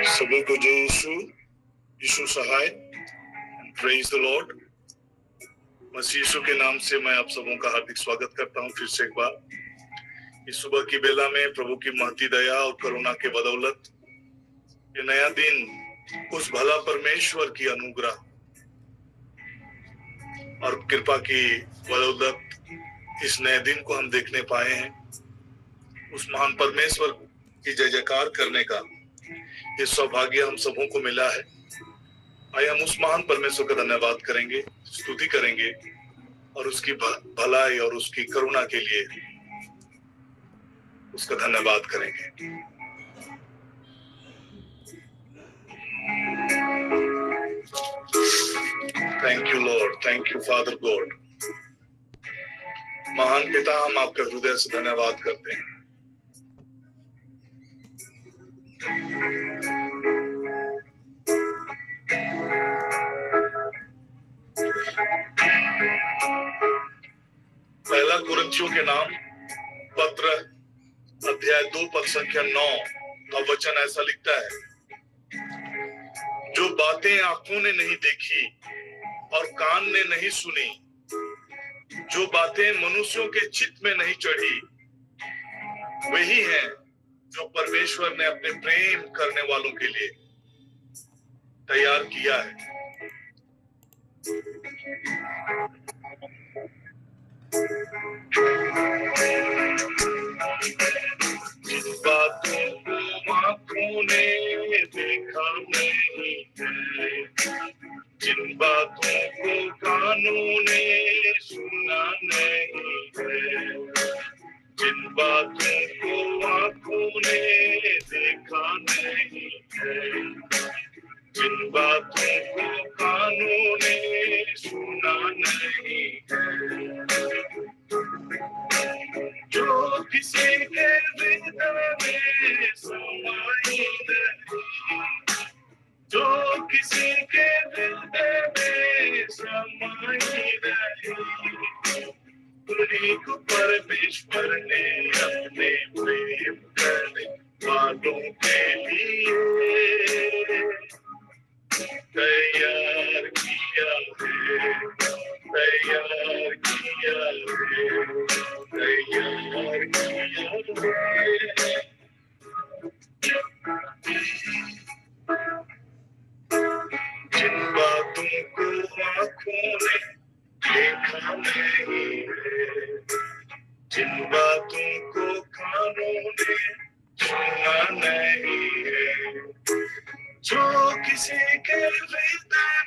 सभी को जय यीशु सहाय। Praise the lord. मसीह यीशु के नाम से मैं आप सबों का हार्दिक स्वागत करता हूं फिर से एक बार इस सुबह की बेला में। प्रभु की महती दया और करुणा के बदौलत ये नया दिन उस भला परमेश्वर की अनुग्रह और कृपा की बदौलत इस नए दिन को हम देखने पाए हैं। उस महान परमेश्वर की जय जयकार करने का ये सौभाग्य हम सबों को मिला है। आइए हम उस महान परमेश्वर का धन्यवाद करेंगे, स्तुति करेंगे और उसकी भलाई और उसकी करुणा के लिए उसका धन्यवाद करेंगे। Thank you Lord, thank you father God. महान पिता, हम आपका हृदय से धन्यवाद करते हैं। पहला कुरिन्थियों के नाम पत्र अध्याय 2 पद संख्या 9 का वचन ऐसा लिखता है, जो बातें आंखों ने नहीं देखी और कान ने नहीं सुनी, जो बातें मनुष्यों के चित्त में नहीं चढ़ी, वही हैं जो परमेश्वर ने अपने प्रेम करने वालों के लिए तैयार किया है। जिन बातों को आंखों ने देखा नहीं है, जिन बातों को कानों ने सुना नहीं है, जिन बातों को आंखों ने देखा नहीं है, जिन बातों को कानों ने सुना नहीं है, जो किसी के हृदय में समाई नहीं, जो किसी के हृदय में समाई नहीं, उन्हीं उन्हीं को परमेश्वर ने अपने प्रेम करने वालों के लिए तैयार किया है, तैयार किया है, तैयार किया है। जिन बातों को आंखों ने देखा नहीं है, जिन बातों को कानों ने सुना नहीं है, जो किसी के हृदय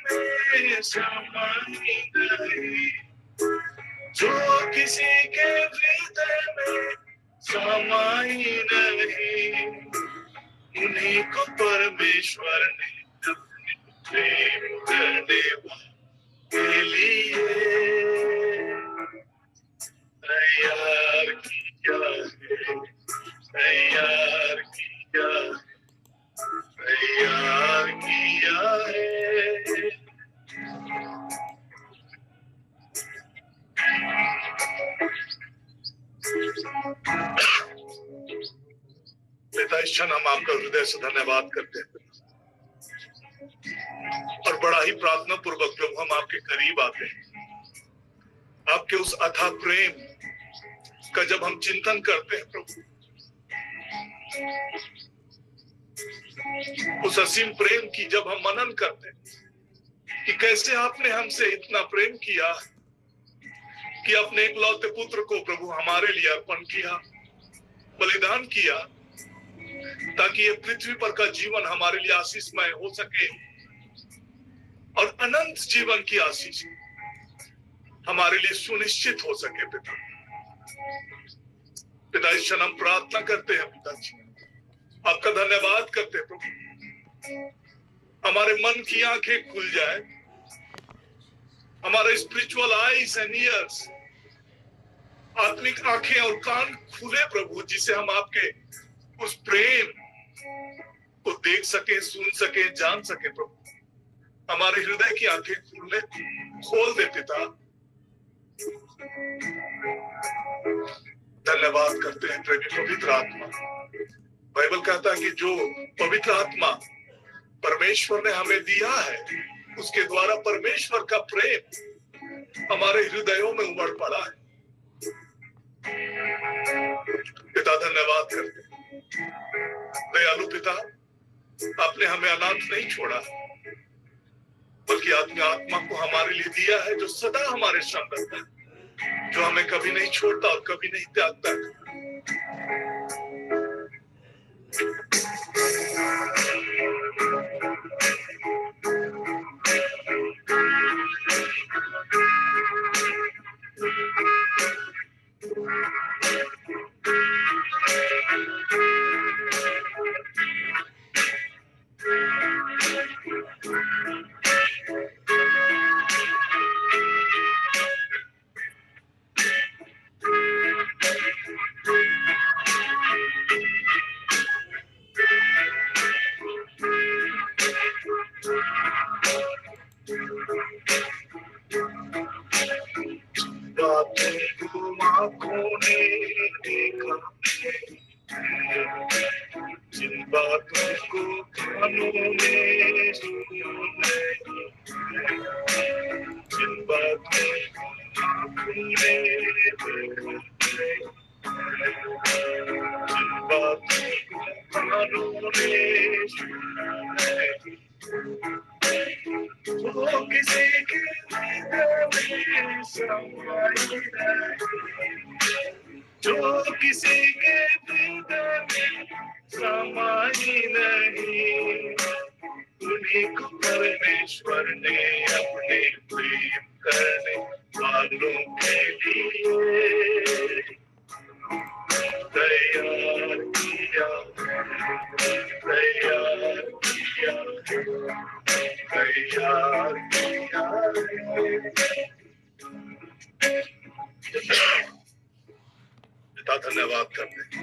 में समाई नहीं, जो किसी के हृदय में समाई नहीं, उन्हीं को परमेश्वर ने अपने प्रेम करने के लिए तैयार किया है, तैयार किया है, तैयार किया है। पिता, इस क्षण हम आपका हृदय से धन्यवाद करते हैं और बड़ा ही प्रार्थना पूर्वक प्रभु हम आपके करीब आते हैं। आपके उस अथाह प्रेम का जब हम चिंतन करते हैं प्रभु, उस असीम प्रेम की जब हम मनन करते हैं कि कैसे आपने हमसे इतना प्रेम किया कि अपने एकलौते पुत्र को प्रभु हमारे लिए अर्पण किया, बलिदान किया, ताकि ये पृथ्वी पर का जीवन हमारे लिए आशीषमय हो सके और अनंत जीवन की आशीष हमारे लिए सुनिश्चित हो सके। पिता, पिता, इस क्षण हम प्रार्थना करते हैं पिताजी, आपका धन्यवाद करते हैं प्रभु, हमारे मन की आंखें खुल जाए, हमारे स्पिरिचुअल आईज एंड ईयर्स, आत्मिक आंखें और कान खुले प्रभु, जिसे हम आपके उस प्रेम को देख सके, सुन सके, जान सके प्रभु। हमारे हृदय की आंखें खोल दे पिता। धन्यवाद करते हैं प्रेमी पवित्र आत्मा। बाइबल कहता है कि जो पवित्र आत्मा परमेश्वर ने हमें दिया है, उसके द्वारा परमेश्वर का प्रेम हमारे हृदयों में उमड़ पड़ा है। पिता, धन्यवाद करते हैं। दयालु पिता, आपने हमें अनाथ नहीं छोड़ा, बल्कि अपनी आत्मा को हमारे लिए दिया है, जो सदा हमारे संग रहता है, जो हमें कभी नहीं छोड़ता और कभी नहीं त्यागता है। जिन बातों को कानों ने सुना नहीं, जिन बातों को आँखों ने देखा नहीं, जिन बातों को कानों ने सुना नहीं, वो किसी के हृदय में समाई नहीं, जो किसी के हृदय में समाई नहीं, उन्हीं को परमेश्वर ने अपने प्रेम करने वालों के लिए तैयार किया, तैयार किया, तैयार किया। पिता, धन्यवाद करते हैं,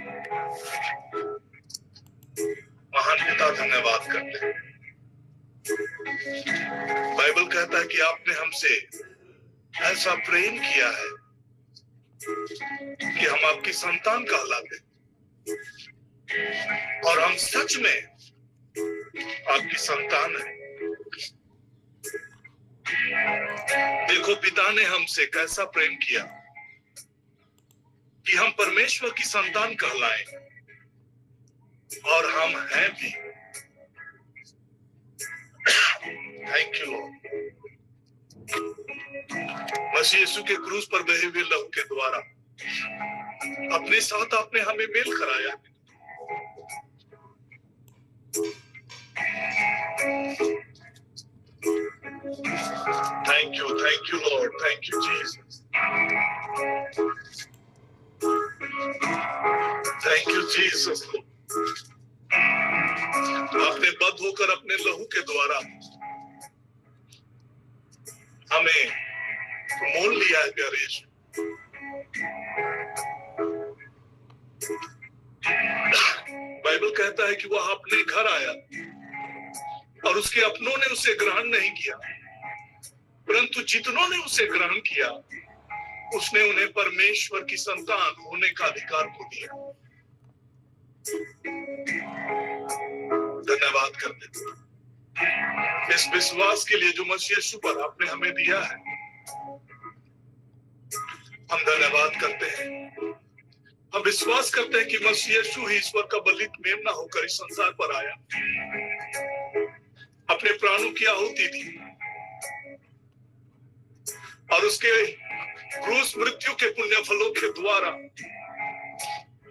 महान पिता, धन्यवाद करते हैं। बाइबल कहता है कि आपने हमसे ऐसा प्रेम किया है कि हम आपकी संतान कहलाते और हम सच में आपकी संतान हैं। देखो, पिता ने हमसे कैसा प्रेम किया कि हम परमेश्वर की संतान कहलाएं, और हम हैं भी। Thank you lord. मसीह यीशु के क्रूस पर बहे हुए लहू के द्वारा अपने साथ आपने हमें मेल कराया। Thank you Lord, thank you Jesus, thank you Jesus. आपने बद्ध होकर अपने लहू के द्वारा हमें मोल लिया है प्यारे यीशु। बाइबल कहता है कि वह अपने घर आया और उसके अपनों ने उसे ग्रहण नहीं किया, परंतु जितनों ने उसे ग्रहण किया उसने उन्हें परमेश्वर की संतान होने का अधिकार को दिया। धन्यवाद करते हैं इस विश्वास के लिए जो मसीह यीशु पर आपने हमें दिया है। हम धन्यवाद करते हैं। हम विश्वास करते हैं कि मसीह यीशु ही ईश्वर का बलित मेमना होकर इस संसार पर आया, अपने प्राणों की आहुति दी और उसके क्रूस मृत्यु के पुण्य फलों के द्वारा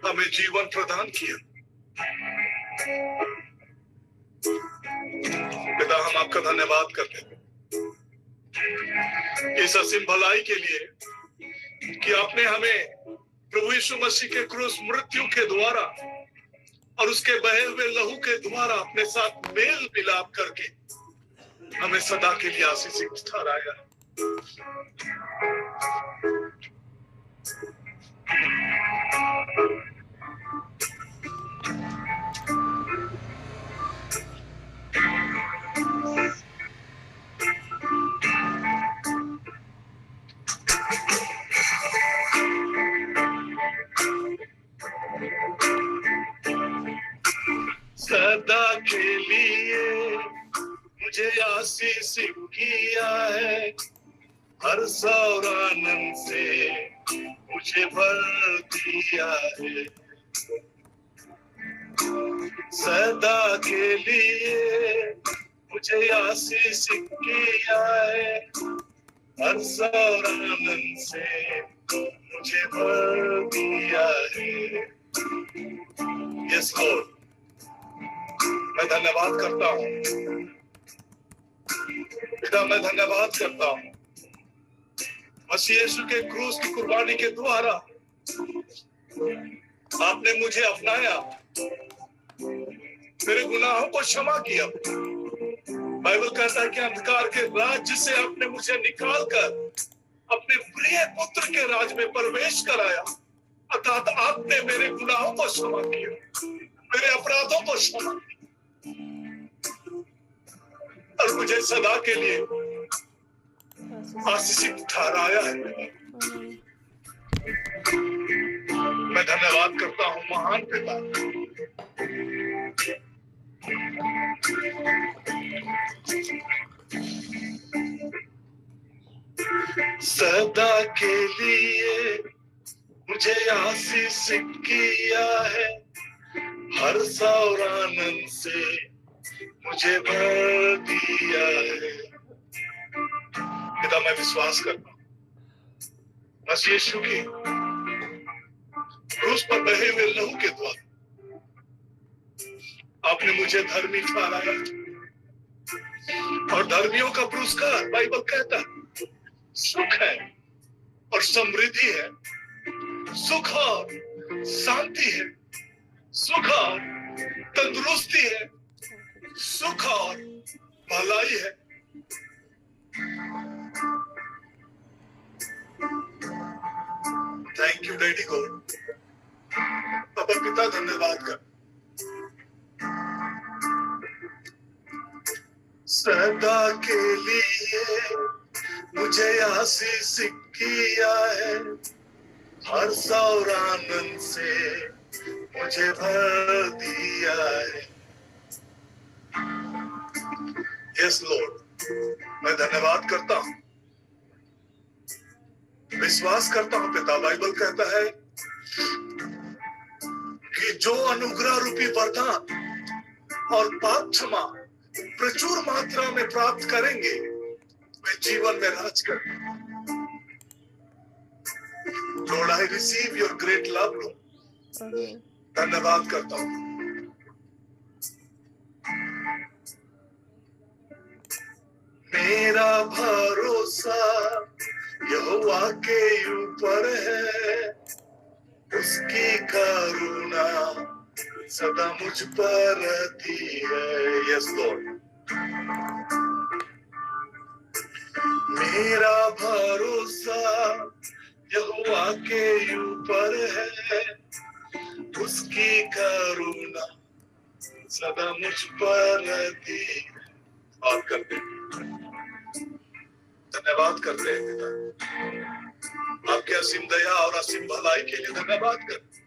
हमें जीवन प्रदान किया। पिता, हम आपका धन्यवाद करते हैं इस असीम भलाई के लिए कि आपने हमें प्रभु यीशु मसीह के क्रूस मृत्यु के द्वारा और उसके बहे हुए लहू के द्वारा अपने साथ मेल मिलाप करके हमें सदा के लिए आशीषित ठहराया। सदा के लिए मुझे आशीषित किया है, हर्ष और आनंद से मुझे भर दिया है। सदा के लिए मुझे आशीषित किया है, हर्ष और आनंद से मुझे भर दिया है। यस लॉर्ड, मैं धन्यवाद करता हूँ पिता, मैं धन्यवाद करता हूँ मसीह यीशु के क्रूस की कुर्बानी के द्वारा आपने मुझे अपनाया, मेरे गुनाहों को क्षमा किया। बाइबल कहता है कि अंधकार के राज्य से आपने मुझे निकालकर अपने प्रिय पुत्र के राज में प्रवेश कराया, अर्थात आपने मेरे गुनाहों को क्षमा किया, मेरे अपराधों को क्षमा किया और मुझे सदा के लिए आशीषित ठहराया है। मैं धन्यवाद करता हूँ महान पिता। सदा के लिए मुझे आशीषित किया है, हर्ष और आनंद से मुझे भर दिया है। पिता, मैं विश्वास करता हूँ मसीह यीशु की क्रूस पर बहे हुए लहू के द्वारा आपने मुझे धर्मी ठहराया और धर्मियों का पुरस्कार बाइबल कहता है सुख है और समृद्धि है, सुख और शांति है, सुख और तंदुरुस्ती है, सुख और भलाई है। Thank you daddy God. पापा पिता, धन्यवाद कर। सदा के लिए मुझे आशीषित किया है, हर्ष और आनंद से मुझे भर दिया है। यस लॉर्ड, मैं धन्यवाद करता हूं, विश्वास करता हूं पिता। बाइबल कहता है कि जो अनुग्रह रूपी वरदान और पाप क्षमा प्रचुर मात्रा में प्राप्त करेंगे वे जीवन में राज करेंगे। Lord, I receive your great love. धन्यवाद करता हूं। मेरा भरोसा यहोवा के ऊपर है, उसकी करुणा सदा मुझ पर रहती है। यस लॉर्ड, मेरा भरोसा यहोवा के ऊपर है, उसकी करुणा सदा मुझ पर रहती है। बात करते हैं, धन्यवाद करते हैं पिता, आपके असीम दया और असीम भलाई के लिए धन्यवाद करते हैं।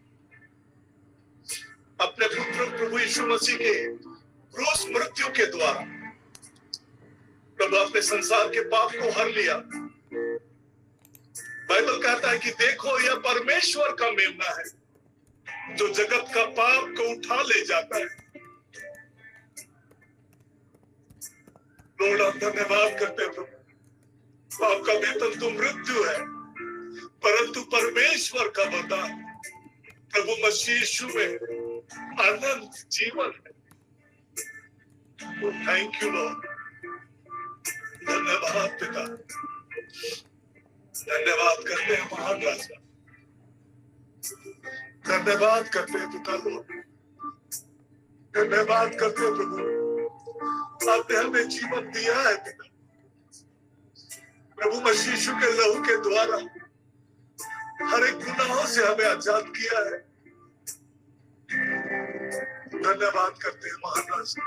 अपने पुत्र प्रभु यीशु मसीह के क्रूस मृत्यु के द्वारा प्रभु आपने संसार के पाप को हर लिया। बाइबल कहता है कि देखो यह परमेश्वर का मेमना है जो जगत का पाप को उठा ले जाता है। लॉर्ड, हम धन्यवाद करते हैं प्रभु, आपका वेतन तो मृत्यु है, परंतु परमेश्वर का वरदान प्रभु मसीह यीशु में अनंत जीवन है। थैंक यू लॉर्ड, धन्यवाद पिता, धन्यवाद करते हैं महान राजा, धन्यवाद करते हैं पिता लॉर्ड, धन्यवाद करते हैं प्रभु, आपने हमें जीवन दिया है पिता। प्रभु मसीह यीशु के लहू के द्वारा हर एक गुनाहों से हमें आजाद किया है। धन्यवाद करते हैं महान राजा।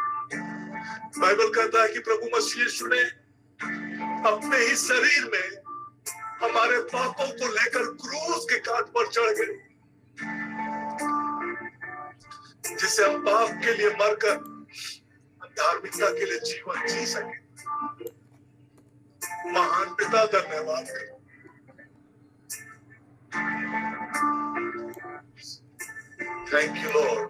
बाइबल कहता है कि प्रभु मसीह यीशु ने अपने ही शरीर में हमारे पापों को लेकर क्रूस के कांध पर चढ़ गए, जिससे हम पाप के लिए मरकर धार्मिकता के लिए जीवन जी सके। महान पिता, धन्यवाद करो। Thank you Lord,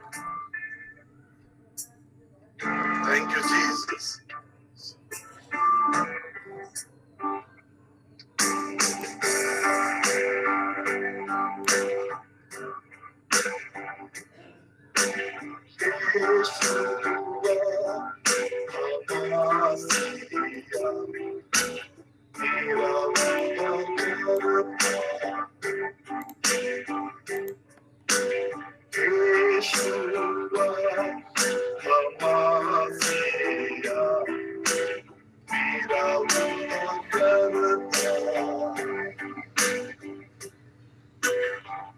thank you Jesus.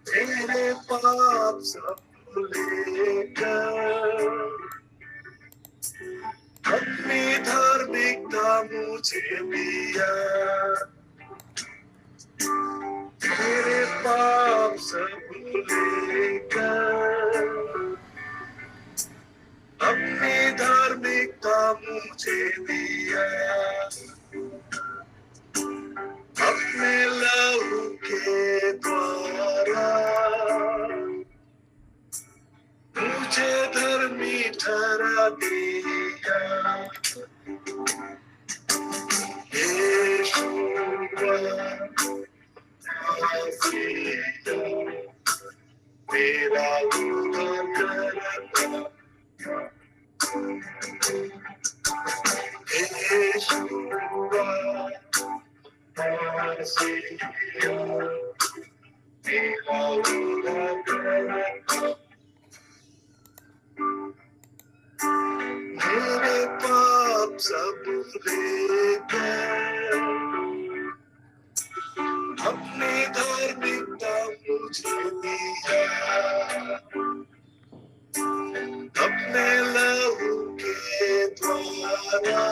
तेरे पाप सब लेकर अपनी धार्मिकता मुझे दिया, तेरे पाप सब लेकर अपनी धार्मिकता मुझे दिया, अपने लहू के द्वारा मुझे धर्मी ठहरा दिया। यीशुआ मसीहा मेरा उद्धारकर्ता, यीशुआ मसीहा मेरा उद्धारकर्ता। मेरे पाप सब लेकर अपनी धार्मिकता मुझे दिया, अपने लहू के द्वारा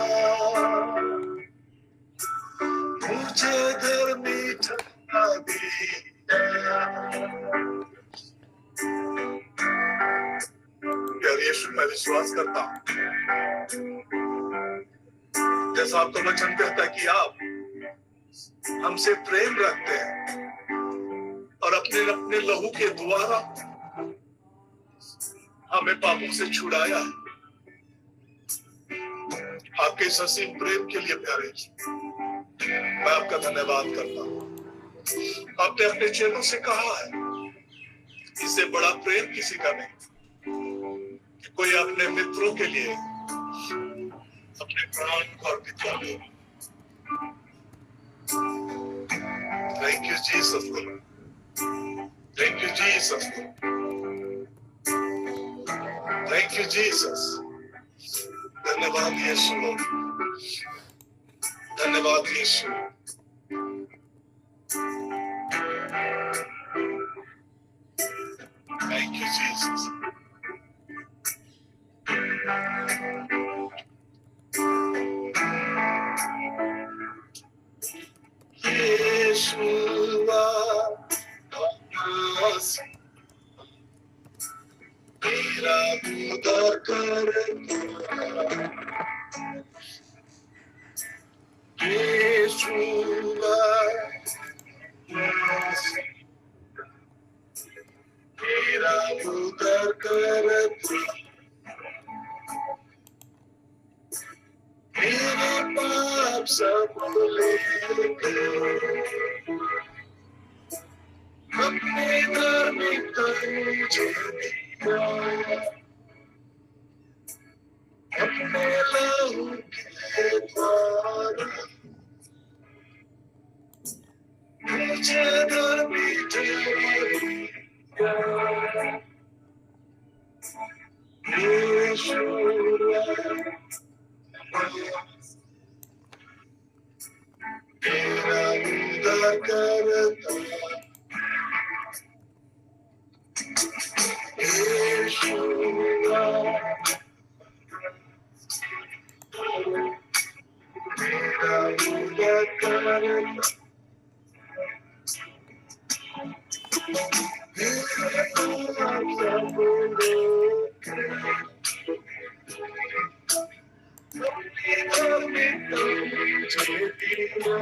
मुझे धर्मी ठहरा दिया। प्यारे यीशु, मैं विश्वास करता हूं, जैसा आपका वचन कहता है कि आप हमसे प्रेम रखते हैं और अपने अपने लहू के द्वारा हमें पापों से छुड़ाया। आपके इस असीम प्रेम के लिए प्यारे यीशु, मैं आपका धन्यवाद करता हूं। आपने अपने चेलों से कहा है, इससे बड़ा प्रेम किसी का नहीं कि कोई अपने मित्रों के लिए अपने प्राण अर्पित कर दे। Thank you Jesus, thank you Jesus, thank you Jesus. धन्यवाद यीशु, धन्यवाद Yeshu. Thank you Jesus. Yeshua मेरा उद्धार कर, यीशुआ मेरा उद्धार कर, मेरे पाप सब लेके अपने धार्मिकता मुझे दिया, अपने लहू के द्वारा मुझे धर्मी ठहराया। यीशुआ तेरा उद्धार करता, यीशुआ तेरा उद्धार करता, मेरे पाप सब लेके अपनी धार्मिकता मुझे दिया,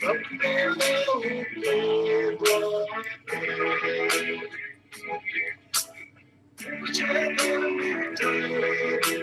अपने लहू के द्वारा मुझे धर्मी ठहराया।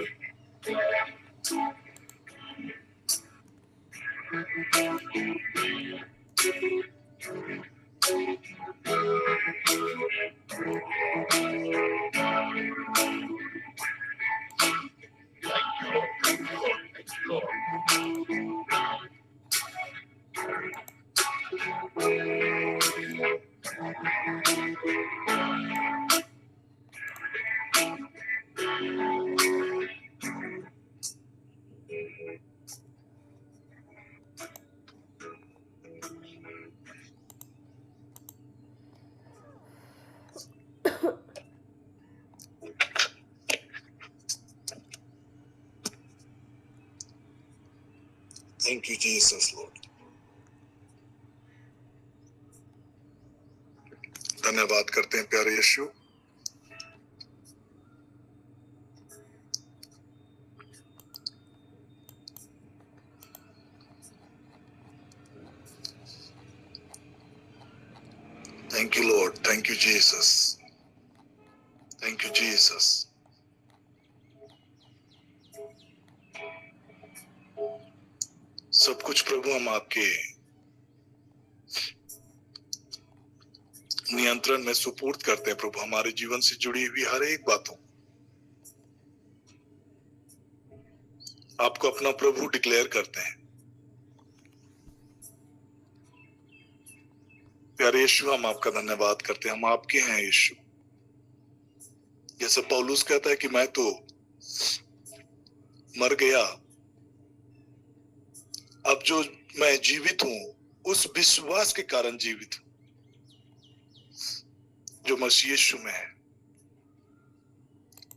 Thank you, Jesus, Lord. धन्यवाद करते हैं प्यारे यीशु। Thank you, Lord. Thank you, Jesus. Thank you, Jesus. सब कुछ प्रभु हम आपके नियंत्रण में सुपुर्द करते हैं प्रभु। हमारे जीवन से जुड़ी हुई हर एक बातों आपको अपना प्रभु डिक्लेयर करते हैं। प्यारे यीशु, हम आपका धन्यवाद करते हैं। हम आपके हैं यीशु। जैसे पौलुस कहता है कि मैं तो मर गया, अब जो मैं जीवित हूं उस विश्वास के कारण जीवित हूं जो मसीह यीशु में है।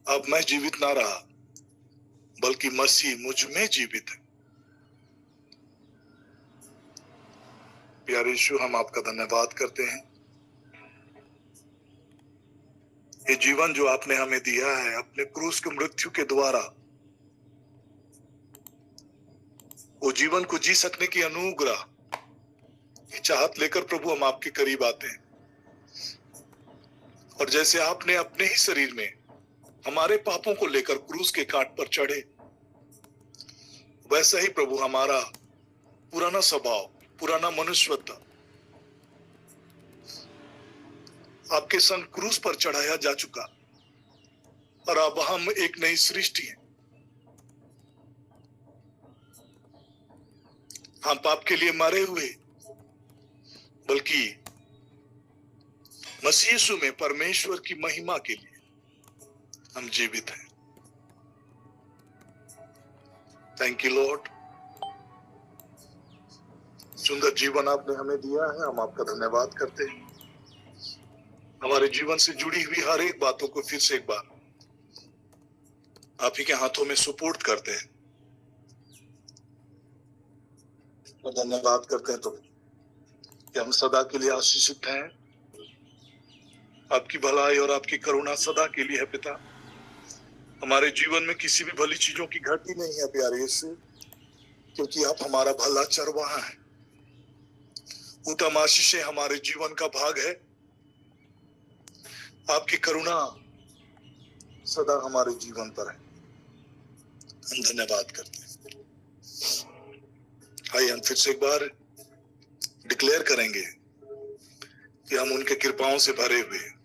अब मैं जीवित ना रहा बल्कि मसीह मुझ में जीवित है। प्यारे यीशु, हम आपका धन्यवाद करते हैं। ये जीवन जो आपने हमें दिया है अपने क्रूस की मृत्यु के द्वारा, वो जीवन को जी सकने की अनुग्रह, ये चाहत लेकर प्रभु हम आपके करीब आते हैं। और जैसे आपने अपने ही शरीर में हमारे पापों को लेकर क्रूस के काट पर चढ़े, वैसा ही प्रभु हमारा पुराना स्वभाव, पुराना मनुष्यत्व आपके संग क्रूस पर चढ़ाया जा चुका, और अब हम एक नई सृष्टि हैं। हम पाप के लिए मरे हुए, बल्कि मसीह यीशु में परमेश्वर की महिमा के लिए हम जीवित हैं। Thank you Lord. सुंदर जीवन आपने हमें दिया है, हम आपका धन्यवाद करते हैं। हमारे जीवन से जुड़ी हुई हर एक बातों को फिर से एक बार आप ही के हाथों में सुपुर्द करते हैं और धन्यवाद करते हैं तो कि हम सदा के लिए आशीषित हैं। आपकी भलाई और आपकी करुणा सदा के लिए है पिता। हमारे जीवन में किसी भी भली चीजों की घटी नहीं है प्यारे यीशु, क्योंकि आप हमारा भला चरवाहा है। उत्तम आशीषें हमारे जीवन का भाग है। आपकी करुणा सदा हमारे जीवन पर है। हम धन्यवाद करते हैं। आइए हम फिर से एक बार डिक्लेयर करेंगे कि हम उनके कृपाओं से भरे हुए हैं।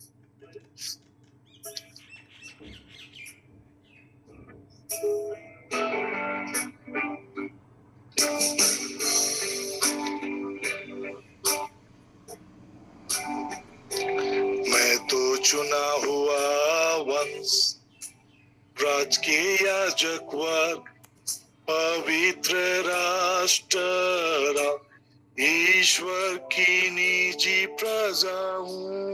मैं तो चुना हुआ वंश, राज के याजक वर्ग, पवित्र राष्ट्र, ईश्वर की निजी प्रजा हूँ।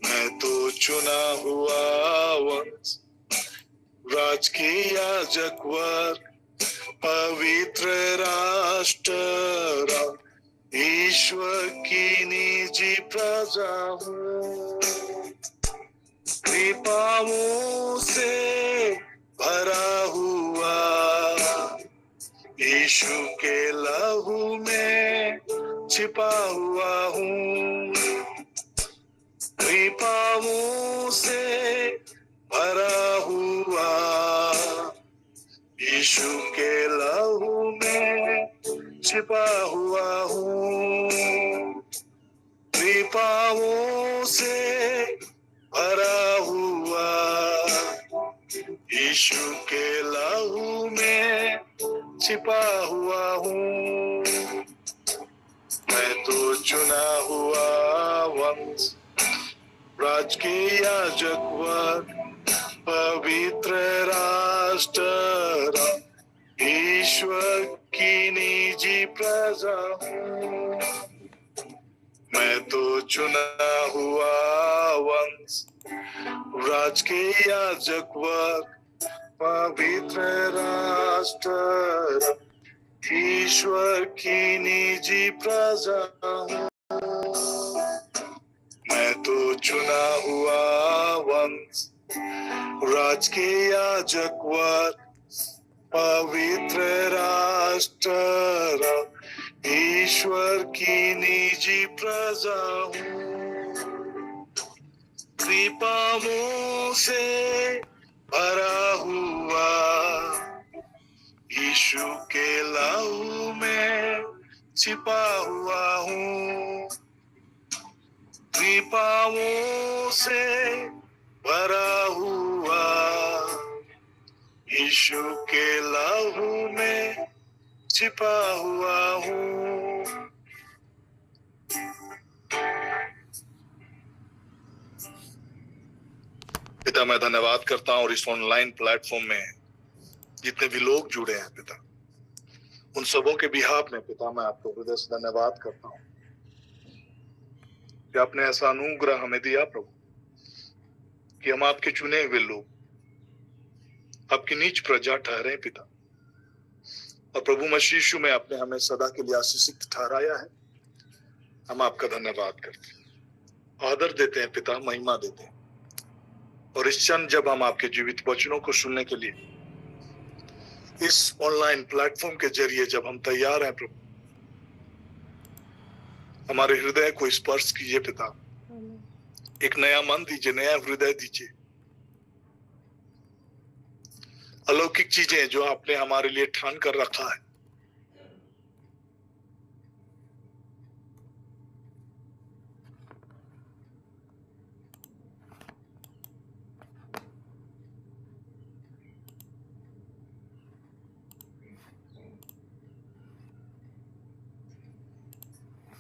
मैं तो चुना हुआ वंश, राज के याजक वर्ग, पवित्र राष्ट्र, ईश्वर की निजी प्रजा हूँ। कृपाओं से भरा हुआ, यीशु के लहू में छिपा हुआ हूँ। कृपाओं से भरा हुआ, यीशु के लहू में छिपा हुआ हूँ। कृपाओं से भरा हुआ, यीशु के लहू में छिपा हुआ हूँ। मैं तो चुना हुआ वंश, राज के याजक वर्ग, पवित्र राष्ट्र, ईश्वर की निजी प्रजा हूँ। मैं तो चुना हुआ वंश, राज के याजक वर्ग, पवित्र राष्ट्र, ईश्वर की निजी प्रजा हूँ। मैं तो चुना हुआ वंश, राज के याजक वर्ग, पवित्र राष्ट्र, ईश्वर की निजी प्रजा हूँ। कृपाओं से भरा हुआ, यीशु के लहू में छिपा हुआ हूँ। कृपाओं से भरा हुआ, यीशु के लहू में छिपा हुआ हूँ। पिता, मैं धन्यवाद करता हूँ और इस ऑनलाइन प्लेटफॉर्म में जितने भी लोग जुड़े हैं पिता, उन सबों के बिहाफ में पिता मैं आपको हृदय से धन्यवाद करता हूँ कि आपने ऐसा अनुग्रह हमें दिया प्रभु कि हम आपके चुने हुए लोग, आपकी नीच प्रजा ठहरे पिता, और प्रभु मसीह यीशु में आपने हमें सदा के लिए आशीषित ठहराया है। हम आपका धन्यवाद करते हैं, आदर देते हैं पिता, महिमा देते हैं। और इस क्षण जब हम आपके जीवित वचनों को सुनने के लिए इस ऑनलाइन प्लेटफॉर्म के जरिए जब हम तैयार हैं प्रभु, हमारे हृदय को स्पर्श कीजिए पिता, एक नया मन दीजिए, नया हृदय दीजिए। अलौकिक चीजें जो आपने हमारे लिए ठान कर रखा है,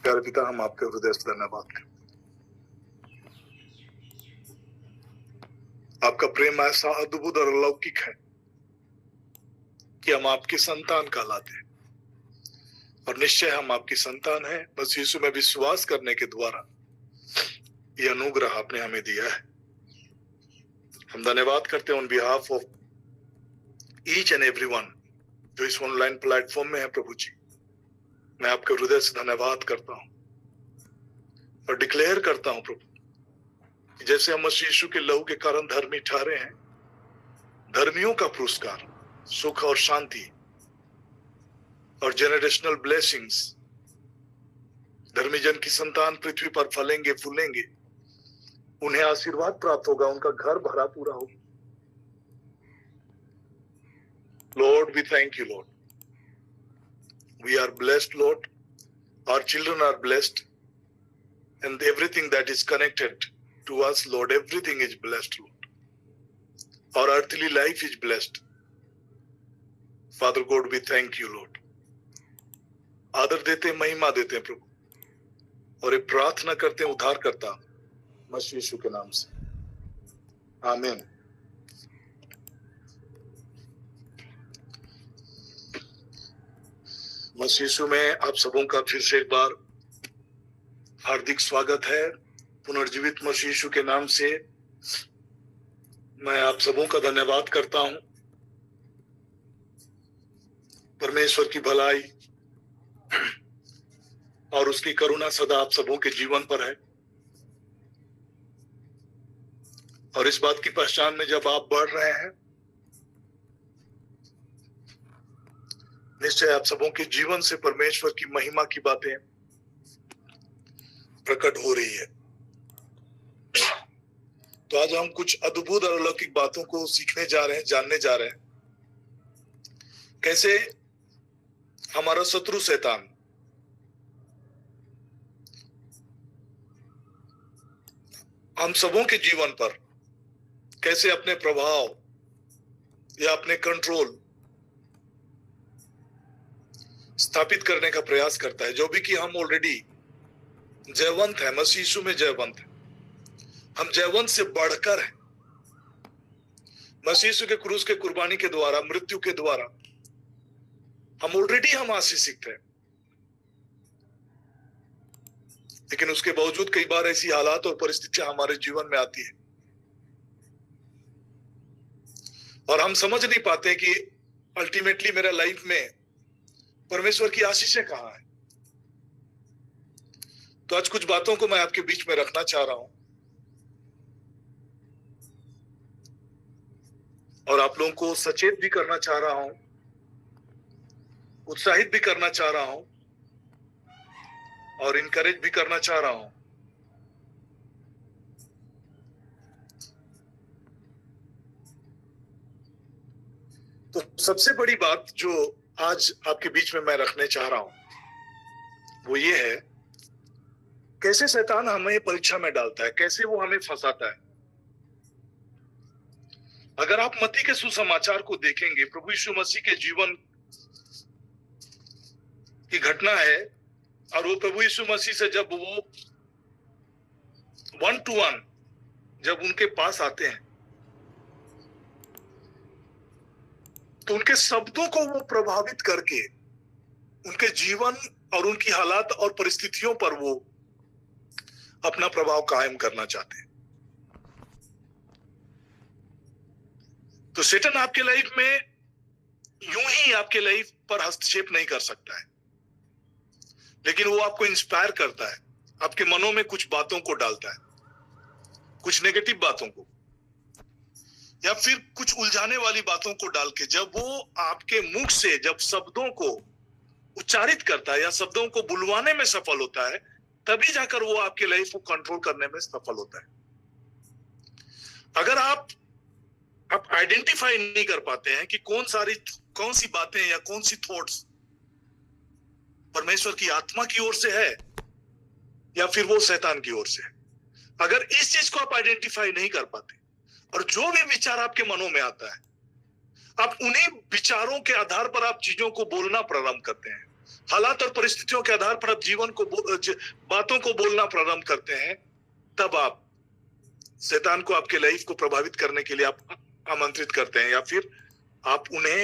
प्यारे पिता, हम आपके हृदय से धन्यवाद करते। आपका प्रेम ऐसा अद्भुत और अलौकिक है कि हम आपकी संतान कहलाते हैं, और निश्चय हम आपकी संतान हैं। बस यीशु में विश्वास करने के द्वारा यह अनुग्रह आपने हमें दिया है। हम धन्यवाद करते हैं on behalf of each and everyone जो इस ऑनलाइन प्लेटफॉर्म में है। प्रभु जी, मैं आपके हृदय से धन्यवाद करता हूं और डिक्लेयर करता हूं प्रभु, जैसे हम मसीह यीशु के लहू के कारण धर्मी ठहरे हैं, धर्मियों का पुरस्कार, सुख और शांति और जेनरेशनल ब्लेसिंग्स, धर्मी जन की संतान पृथ्वी पर फलेंगे फूलेंगे, उन्हें आशीर्वाद प्राप्त होगा, उनका घर भरा पूरा होगा। Lord, we thank you Lord, we are blessed Lord, our children are blessed, and everything that is connected to us, Lord, everything is blessed, Lord. Our earthly life is blessed. Father God, we thank you, Lord. आदर देते, महिमा देते हैं प्रभु, और एक प्रार्थना करते हैं उद्धार करता मसीह यीशु के नाम से, आमीन। मसीह यीशु में आप सबों का फिर से एक बार हार्दिक स्वागत है। पुनर्जीवित मसीह यीशु के नाम से मैं आप सबों का धन्यवाद करता हूं। परमेश्वर की भलाई और उसकी करुणा सदा आप सबों के जीवन पर है, और इस बात की पहचान में जब आप बढ़ रहे हैं, निश्चय आप सबों के जीवन से परमेश्वर की महिमा की बातें प्रकट हो रही है। तो आज हम कुछ अद्भुत और अलौकिक बातों को सीखने जा रहे हैं, जानने जा रहे हैं, कैसे हमारा शत्रु शैतान हम सबों के जीवन पर कैसे अपने प्रभाव या अपने कंट्रोल स्थापित करने का प्रयास करता है। जो भी कि हम ऑलरेडी जयवंत है, मसीह यीशु में जयवंत है, हम जयवंत से बढ़कर हैं। मसीह यीशु के क्रूस के कुर्बानी के द्वारा, मृत्यु के द्वारा हम ऑलरेडी हम आशीषित हैं। लेकिन उसके बावजूद कई बार ऐसी हालात और परिस्थितियां हमारे जीवन में आती है और हम समझ नहीं पाते कि अल्टीमेटली मेरा लाइफ में परमेश्वर की आशीषें कहां है। तो आज कुछ बातों को मैं आपके बीच में रखना चाह रहा हूं और आप लोगों को सचेत भी करना चाह रहा हूं, उत्साहित भी करना चाह रहा हूं और इनकरेज भी करना चाह रहा हूं। तो सबसे बड़ी बात जो आज आपके बीच में मैं रखने चाह रहा हूं वो ये है, कैसे शैतान हमें परीक्षा में डालता है, कैसे वो हमें फंसाता है। अगर आप मत्ती के सुसमाचार को देखेंगे, प्रभु यीशु मसीह के जीवन की घटना है, और वो प्रभु यीशु मसीह से जब वो 1-to-1 जब उनके पास आते हैं तो उनके शब्दों को वो प्रभावित करके उनके जीवन और उनकी हालात और परिस्थितियों पर वो अपना प्रभाव कायम करना चाहते हैं। तो शैतान आपके लाइफ में यूं ही आपके लाइफ पर हस्तक्षेप नहीं कर सकता है, लेकिन वो आपको इंस्पायर करता है, आपके मनों में कुछ बातों को डालता है, कुछ नेगेटिव बातों को, या फिर कुछ उलझाने वाली बातों को डाल के जब वो आपके मुख से जब शब्दों को उच्चारित करता है या शब्दों को बुलवाने में सफल होता है, तभी जाकर वो आपके लाइफ को कंट्रोल करने में सफल होता है। अगर आप आइडेंटिफाई नहीं कर पाते हैं कि कौन सी बातें या कौन सी थॉट्स परमेश्वर की आत्मा की ओर से है या फिर वो शैतान की ओर से है, अगर इस चीज को आप आइडेंटिफाई नहीं कर पाते और जो भी विचार आपके मनों में आता है, आप उन्हीं विचारों के आधार पर आप चीजों को बोलना प्रारंभ करते हैं, हालात और परिस्थितियों के आधार पर आप जीवन को बातों को बोलना प्रारंभ करते हैं, तब आप शैतान को आपके लाइफ को प्रभावित करने के लिए आप आमंत्रित करते हैं या फिर आप उन्हें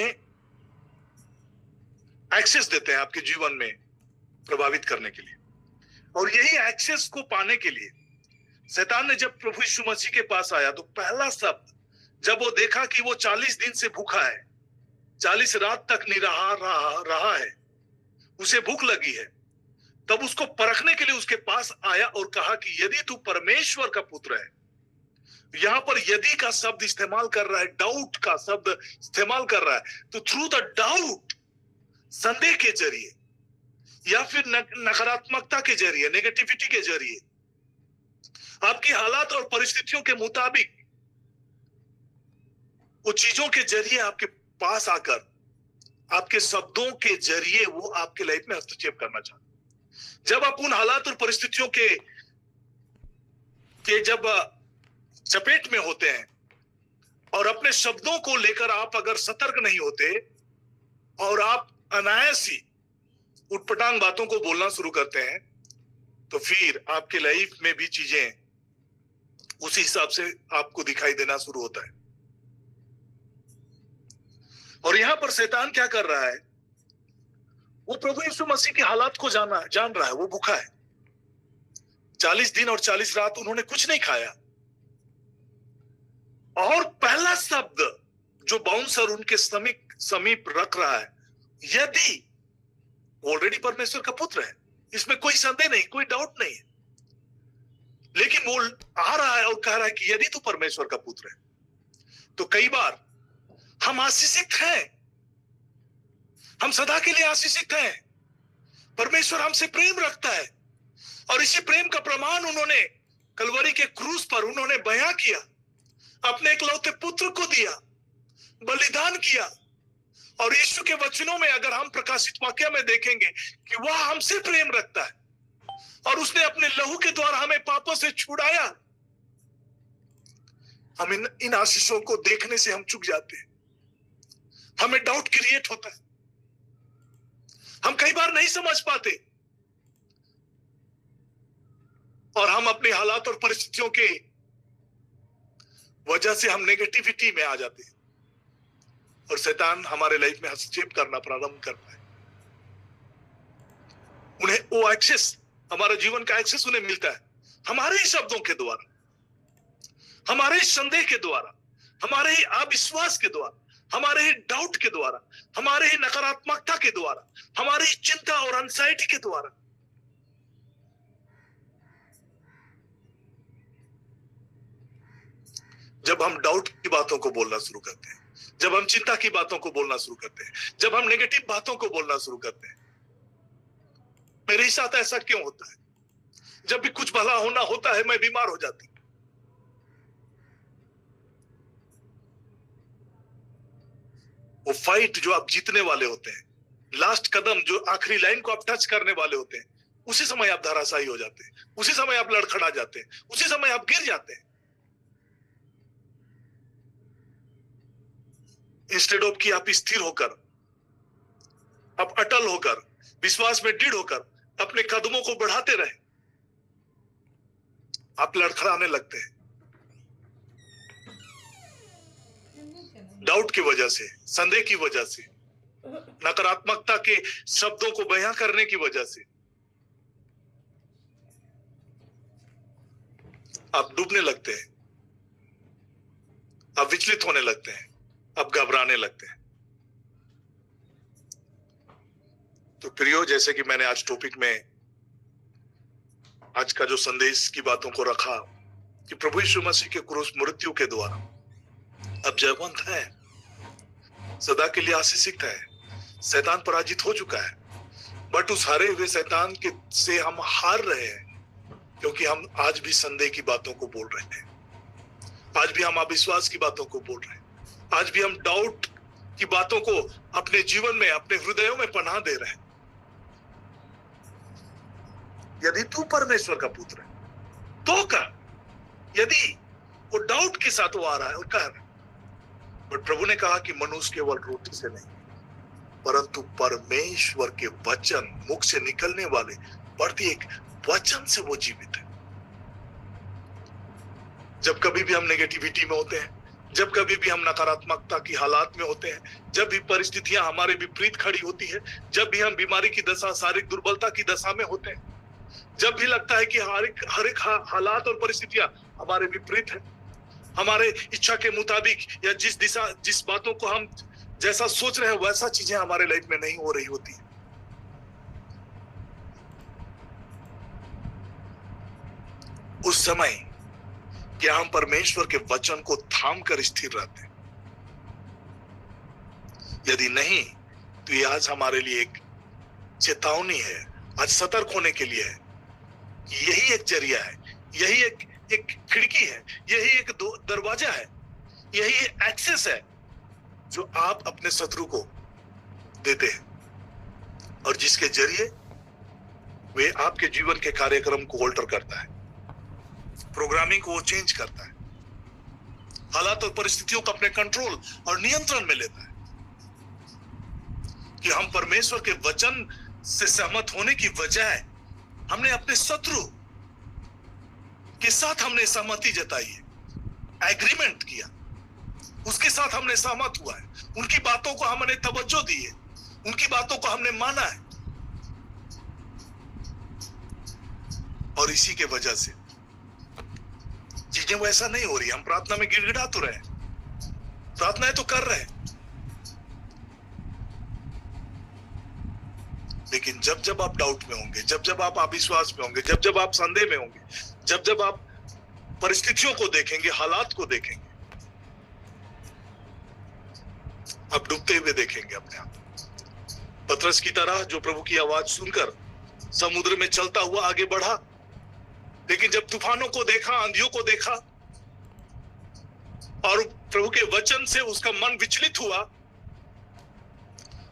एक्सेस देते हैं आपके जीवन में प्रभावित करने के लिए। और यही एक्सेस को पाने के लिए शैतान ने जब प्रभु यीशु मसीह के पास आया तो पहला शब्द जब वो देखा कि वो 40 दिन से भूखा है, 40 रात तक निराहार रहा है, उसे भूख लगी है, तब उसको परखने के लिए उसके पास आया और कहा कि यदि तू परमेश्वर का पुत्र है। यहां पर यदि का शब्द इस्तेमाल कर रहा है, डाउट का शब्द इस्तेमाल कर रहा है, तो थ्रू द डाउट, संदेह के जरिए या फिर नकारात्मकता के जरिए, नेगेटिविटी के जरिए, आपकी हालात और परिस्थितियों के मुताबिक वो चीजों के जरिए आपके पास आकर आपके शब्दों के जरिए वो आपके लाइफ में हस्तक्षेप करना चाहते। जब आप उन हालात और परिस्थितियों के जब चपेट में होते हैं और अपने शब्दों को लेकर आप अगर सतर्क नहीं होते और आप अनायास ही उटपटांग बातों को बोलना शुरू करते हैं, तो फिर आपके लाइफ में भी चीजें उसी हिसाब से आपको दिखाई देना शुरू होता है। और यहां पर शैतान क्या कर रहा है, वो प्रभु यीशु मसीह के हालात को जान रहा है। वो भूखा है, 40 दिन और 40 रात उन्होंने कुछ नहीं खाया, और पहला शब्द जो बाउंसर उनके समीप रख रहा है, यदि ऑलरेडी परमेश्वर का पुत्र है, इसमें कोई संदेह नहीं, कोई डाउट नहीं है, लेकिन वो आ रहा है और कह रहा है कि यदि तू परमेश्वर का पुत्र है। तो कई बार हम आशीषित हैं, हम सदा के लिए आशीषित हैं, परमेश्वर हमसे प्रेम रखता है, और इसी प्रेम का प्रमाण उन्होंने कलवरी के क्रूस पर उन्होंने बयां किया, अपने इकलौते पुत्र को दिया, बलिदान किया। और यीशु के वचनों में अगर हम प्रकाशित वाक्य में देखेंगे कि वह हमसे प्रेम रखता है और उसने अपने लहू के द्वारा हमें पापों से छुड़ाया। हम इन आशीषों को देखने से हम चूक जाते हैं, हमें डाउट क्रिएट होता है, हम कई बार नहीं समझ पाते और हम अपने हालात और परिस्थितियों के वजह से हम नेगेटिविटी में आ जाते हैं और शैतान हमारे लाइफ में हस्तक्षेप करना प्रारंभ करता है। उन्हें वो एक्सेस, हमारे जीवन का एक्सेस उन्हें मिलता है हमारे ही शब्दों के द्वारा, हमारे ही संदेह के द्वारा, हमारे ही अविश्वास के द्वारा, हमारे ही डाउट के द्वारा, हमारे ही नकारात्मकता के द्वारा, हमारी ही चिंता और एंजाइटी के द्वारा। जब हम डाउट की बातों को बोलना शुरू करते हैं, जब हम चिंता की बातों को बोलना शुरू करते हैं, जब हम नेगेटिव बातों को बोलना शुरू करते हैं, मेरे साथ ऐसा क्यों होता है, जब भी कुछ भला होना होता है मैं बीमार हो जाती हूं। वो फाइट जो आप जीतने वाले होते हैं, लास्ट कदम जो आखिरी लाइन को आप टच करने वाले होते हैं, उसी समय आप धराशायी हो जाते हैं, उसी समय आप लड़खड़ा जाते हैं, उसी समय आप गिर जाते हैं। इंस्टेड ऑफ कि आप स्थिर होकर, आप अटल होकर, विश्वास में दृढ़ होकर अपने कदमों को बढ़ाते रहे, आप लड़खड़ाने लगते हैं डाउट की वजह से, संदेह की वजह से, नकारात्मकता के शब्दों को बयां करने की वजह से। आप डूबने लगते हैं, आप विचलित होने लगते हैं, आप घबराने लगते हैं। प्रियो, जैसे कि मैंने आज टॉपिक में आज का जो संदेश की बातों को रखा कि प्रभु यीशु मसीह के क्रूस मृत्यु के द्वारा अब जयवंत है, सदा के लिए आशीषित है, शैतान पराजित हो चुका है। बट उस हारे हुए शैतान के से हम हार रहे हैं, क्योंकि हम आज भी संदेह की बातों को बोल रहे हैं, आज भी हम अविश्वास की बातों को बोल रहे हैं, आज भी हम डाउट की बातों को अपने जीवन में, अपने हृदयों में पनाह दे रहे हैं। यदि तू परमेश्वर का पुत्र है तो कर, यदि वो डाउट के साथ वो आ रहा है और कर। बट प्रभु ने कहा कि मनुष्य केवल रोटी से नहीं परंतु परमेश्वर के वचन, मुख से निकलने वाले प्रत्येक वचन से वो जीवित है। जब कभी भी हम नेगेटिविटी में होते हैं, जब कभी भी हम नकारात्मकता की हालात में होते हैं, जब भी परिस्थितियां हमारे विपरीत खड़ी होती है, जब भी हम बीमारी की दशा, शारीरिक दुर्बलता की दशा में होते हैं, जब भी लगता है कि हर एक हालात और परिस्थितियां हमारे विपरीत है, हमारे इच्छा के मुताबिक या जिस बातों को हम जैसा सोच रहे हैं वैसा चीजें हमारे लाइफ में नहीं हो रही होती, उस समय क्या हम परमेश्वर के वचन को थाम कर स्थिर रहते हैं? यदि नहीं तो ये आज हमारे लिए एक चेतावनी है, आज सतर्क होने के लिए है कि यही एक जरिया है, यही एक खिड़की है, यही एक दरवाजा है, यही एक्सेस है जो आप अपने शत्रु को देते हैं और जिसके जरिए वे आपके जीवन के कार्यक्रम को ऑल्टर करता है, प्रोग्रामिंग को वो चेंज करता है, हालात और परिस्थितियों को अपने कंट्रोल और नियंत्रण में लेता है। कि हम परमेश्वर के वचन से सहमत होने की बजाय हमने अपने शत्रु के साथ हमने सहमति जताई है, एग्रीमेंट किया, उसके साथ हमने सहमत हुआ है, उनकी बातों को हमने तवज्जो दी है, उनकी बातों को हमने माना है, और इसी के वजह से चीजें वैसा नहीं हो रही। हम प्रार्थना में गिड़गिड़ा तो रहे, प्रार्थनाएं तो कर रहे हैं, लेकिन जब जब आप डाउट में होंगे, जब जब आप अविश्वास में होंगे, जब जब आप संदेह में होंगे, जब जब आप परिस्थितियों को देखेंगे, हालात को देखेंगे, आप डूबते हुए देखेंगे अपने आप। पतरस की तरह जो प्रभु की आवाज सुनकर समुद्र में चलता हुआ आगे बढ़ा, लेकिन जब तूफानों को देखा, आंधियों को देखा और प्रभु के वचन से उसका मन विचलित हुआ,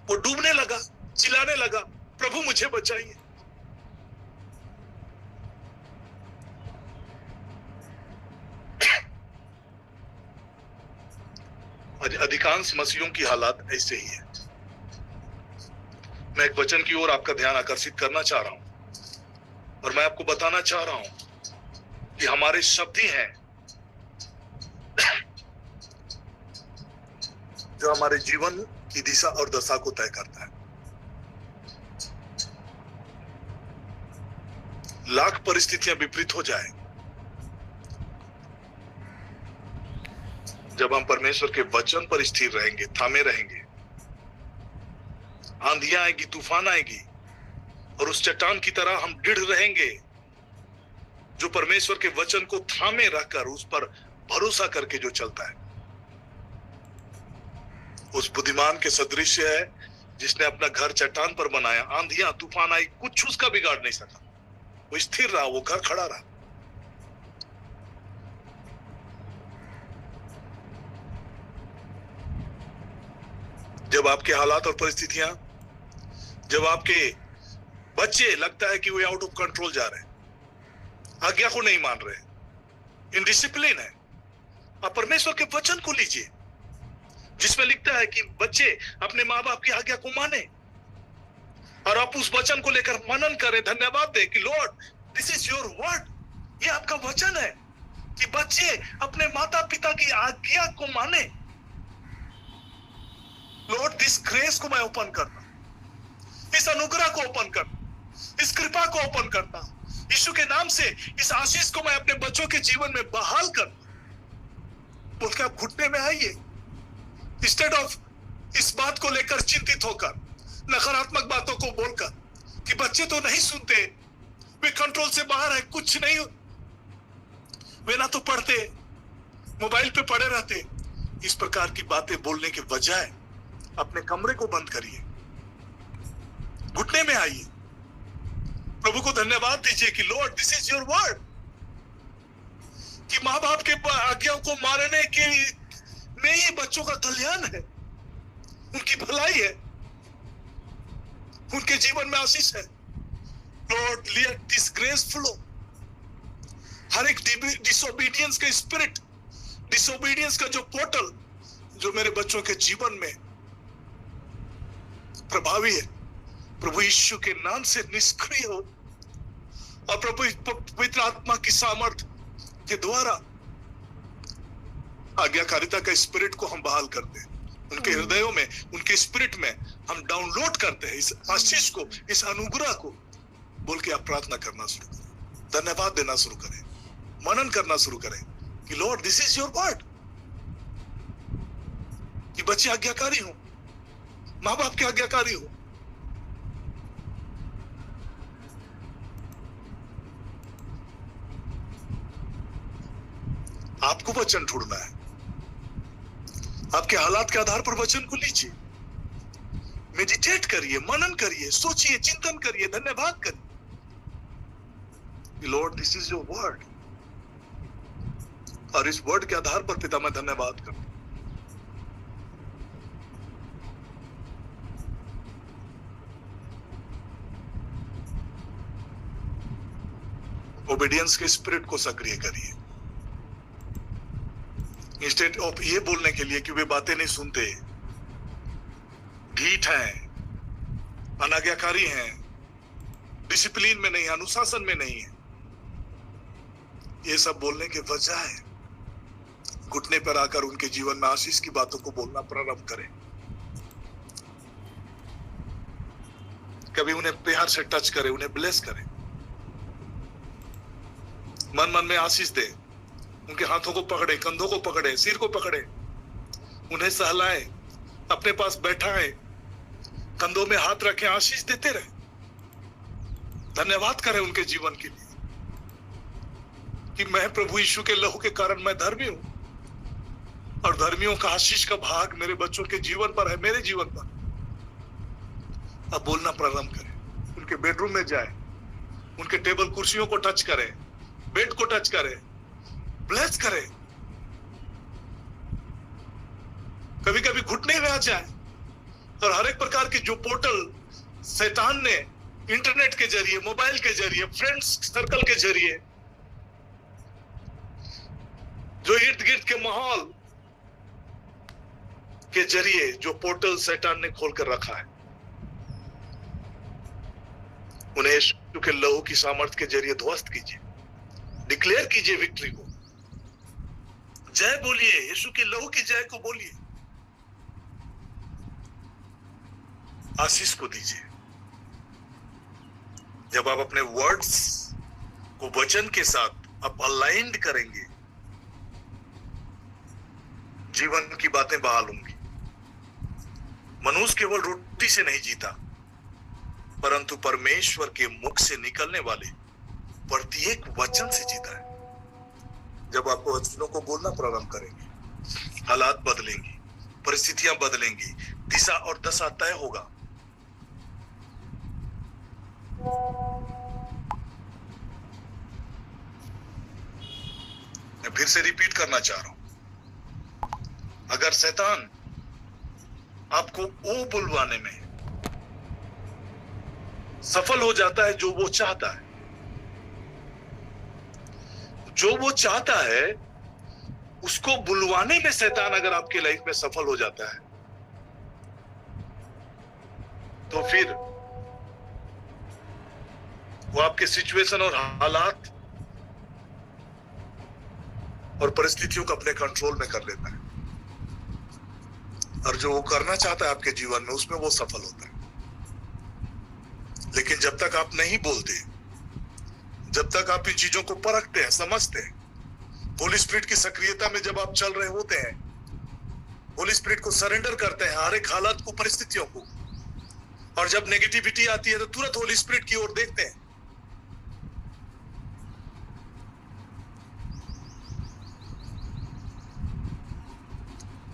वो डूबने लगा, चिल्लाने लगा, प्रभु मुझे बचाइए। अधिकांश मसीहों की हालात ऐसे ही है। मैं एक वचन की ओर आपका ध्यान आकर्षित करना चाह रहा हूं और मैं आपको बताना चाह रहा हूं कि हमारे शब्द ही हैं जो हमारे जीवन की दिशा और दशा को तय करता है। लाख परिस्थितियां विपरीत हो जाए, जब हम परमेश्वर के वचन पर स्थिर रहेंगे, थामे रहेंगे, आंधियां आएगी, तूफान आएगी और उस चट्टान की तरह हम दृढ़ रहेंगे जो परमेश्वर के वचन को थामे रखकर उस पर भरोसा करके जो चलता है। उस बुद्धिमान के सदृश है जिसने अपना घर चट्टान पर बनाया, आंधियां तूफान आई, कुछ उसका बिगाड़ नहीं सका, वो स्थिर रहा, वो घर खड़ा रहा। जब आपके हालात और परिस्थितियां, जब आपके बच्चे लगता है कि वे आउट ऑफ कंट्रोल जा रहे हैं, आज्ञा को नहीं मान रहे, इनडिसिप्लिन है, आप परमेश्वर के वचन को लीजिए जिसमें लिखता है कि बच्चे अपने माँ बाप की आज्ञा को माने और आप उस वचन को लेकर मनन करें, धन्यवाद दें कि Lord this is your word, ये आपका वचन है कि बच्चे अपने माता पिता की आज्ञा को माने। लॉर्ड दिस ग्रेस को मैं ओपन करता, इस अनुग्रह को ओपन करता, इस कृपा को ओपन करता, यीशु के नाम से इस आशीष को मैं अपने बच्चों के जीवन में बहाल करता। बोल के आप घुटने में आइए, इंस्टेड ऑफ इस बात को लेकर चिंतित होकर, नकारात्मक बातों को बोलकर कि बच्चे तो नहीं सुनते, वे कंट्रोल से बाहर है, कुछ नहीं, वे ना तो पढ़ते, मोबाइल पे पड़े रहते। इस प्रकार की बातें बोलने के बजाय अपने कमरे को बंद करिए, घुटने में आइए, प्रभु को धन्यवाद दीजिए कि Lord this is your word, कि माँ बाप के आज्ञाओं को मारने के में ही बच्चों का कल्याण है, उनकी भलाई है, उनके जीवन में आशीष है। Lord let this grace flow. हर एक डिसोबीडियंस का स्पिरिट, डिसोबीडियंस का जो पोर्टल जो मेरे बच्चों के जीवन में प्रभावी है, प्रभु यीशु के नाम से निष्क्रिय हो, और प्रभु पवित्र आत्मा की सामर्थ के द्वारा आज्ञाकारिता का स्पिरिट को हम बहाल करते हैं, उनके हृदयों में, उनके स्पिरिट में हम डाउनलोड करते हैं इस आशीष को, इस अनुग्रह को। बोल के आप प्रार्थना करना शुरू करें, धन्यवाद देना शुरू करें, मनन करना शुरू करें कि Lord this is your word, कि बच्चे आज्ञाकारी हो, माँ बाप के आज्ञाकारी हो। आपको वचन ढूंढना है, आपके हालात के आधार पर वचन को लीजिए, मेडिटेट करिए, मनन करिए, सोचिए, चिंतन करिए, धन्यवाद करिए। Lord this is your word, और इस वर्ड के आधार पर पिता मैं धन्यवाद करता हूं। ओबीडियंस के स्पिरिट को सक्रिय करिए, इंस्टेड ऑफ ये बोलने के लिए कि वे बातें नहीं सुनते, ढीठ हैं, अनाज्ञाकारी हैं, डिसिप्लिन में नहीं, अनुशासन में नहीं है, ये सब बोलने के बजाय घुटने पर आकर उनके जीवन में आशीष की बातों को बोलना प्रारंभ करें। कभी उन्हें प्यार से टच करें, उन्हें ब्लेस करें, मन मन में आशीष दें, उनके हाथों को पकड़े, कंधों को पकड़े, सिर को पकड़े, उन्हें सहलाएं, अपने पास बैठाएं, कंधों में हाथ रखें, आशीष देते रहे, धन्यवाद करें उनके जीवन के लिए कि मैं प्रभु यीशु के लहू के कारण मैं धर्मी हूं, और धर्मियों का आशीष का भाग मेरे बच्चों के जीवन पर है, मेरे जीवन पर। अब बोलना प्रारंभ करें, उनके बेडरूम में जाए, उनके टेबल कुर्सियों को टच करें, बेड को टच करें, ब्लेस करें, कभी कभी घुटने में आ जाए, और हर एक प्रकार के जो पोर्टल शैतान ने इंटरनेट के जरिए, मोबाइल के जरिए, फ्रेंड्स सर्कल के जरिए, जो इर्द गिर्द के माहौल के जरिए जो पोर्टल शैतान ने खोलकर रखा है, उन्हें यीशु के लहू की सामर्थ के जरिए ध्वस्त कीजिए, डिक्लेयर कीजिए विक्ट्री को, जय बोलिए, यीशु के लहू की जय को बोलिए, आशीष को दीजिए। जब आप अपने वर्ड्स को वचन के साथ आप अलाइंड करेंगे, जीवन की बातें बहाल होंगी। मनुष्य केवल रोटी से नहीं जीता, परंतु परमेश्वर के मुख से निकलने वाले प्रत्येक वचन से जीता है। जब आप वचनों को बोलना प्रारंभ करेंगे, हालात बदलेंगी, परिस्थितियां बदलेंगी, दिशा और दशा तय होगा। मैं फिर से रिपीट करना चाह रहा हूं, अगर शैतान आपको ओ बुलवाने में सफल हो जाता है, जो वो चाहता है, जो वो चाहता है उसको बुलवाने में शैतान अगर आपके लाइफ में सफल हो जाता है, तो फिर वो आपके सिचुएशन और हालात और परिस्थितियों को अपने कंट्रोल में कर लेता है, और जो वो करना चाहता है आपके जीवन में, उसमें वो सफल होता है। लेकिन जब तक आप नहीं बोलते, जब तक आप इन चीजों को परखते हैं, समझते हैं, होली स्पिरिट की सक्रियता में जब आप चल रहे होते हैं, होली स्पिरिट को सरेंडर करते हैं, हर एक हालात को, परिस्थितियों को, और जब नेगेटिविटी आती है तो तुरंत होली स्पिरिट की ओर देखते हैं।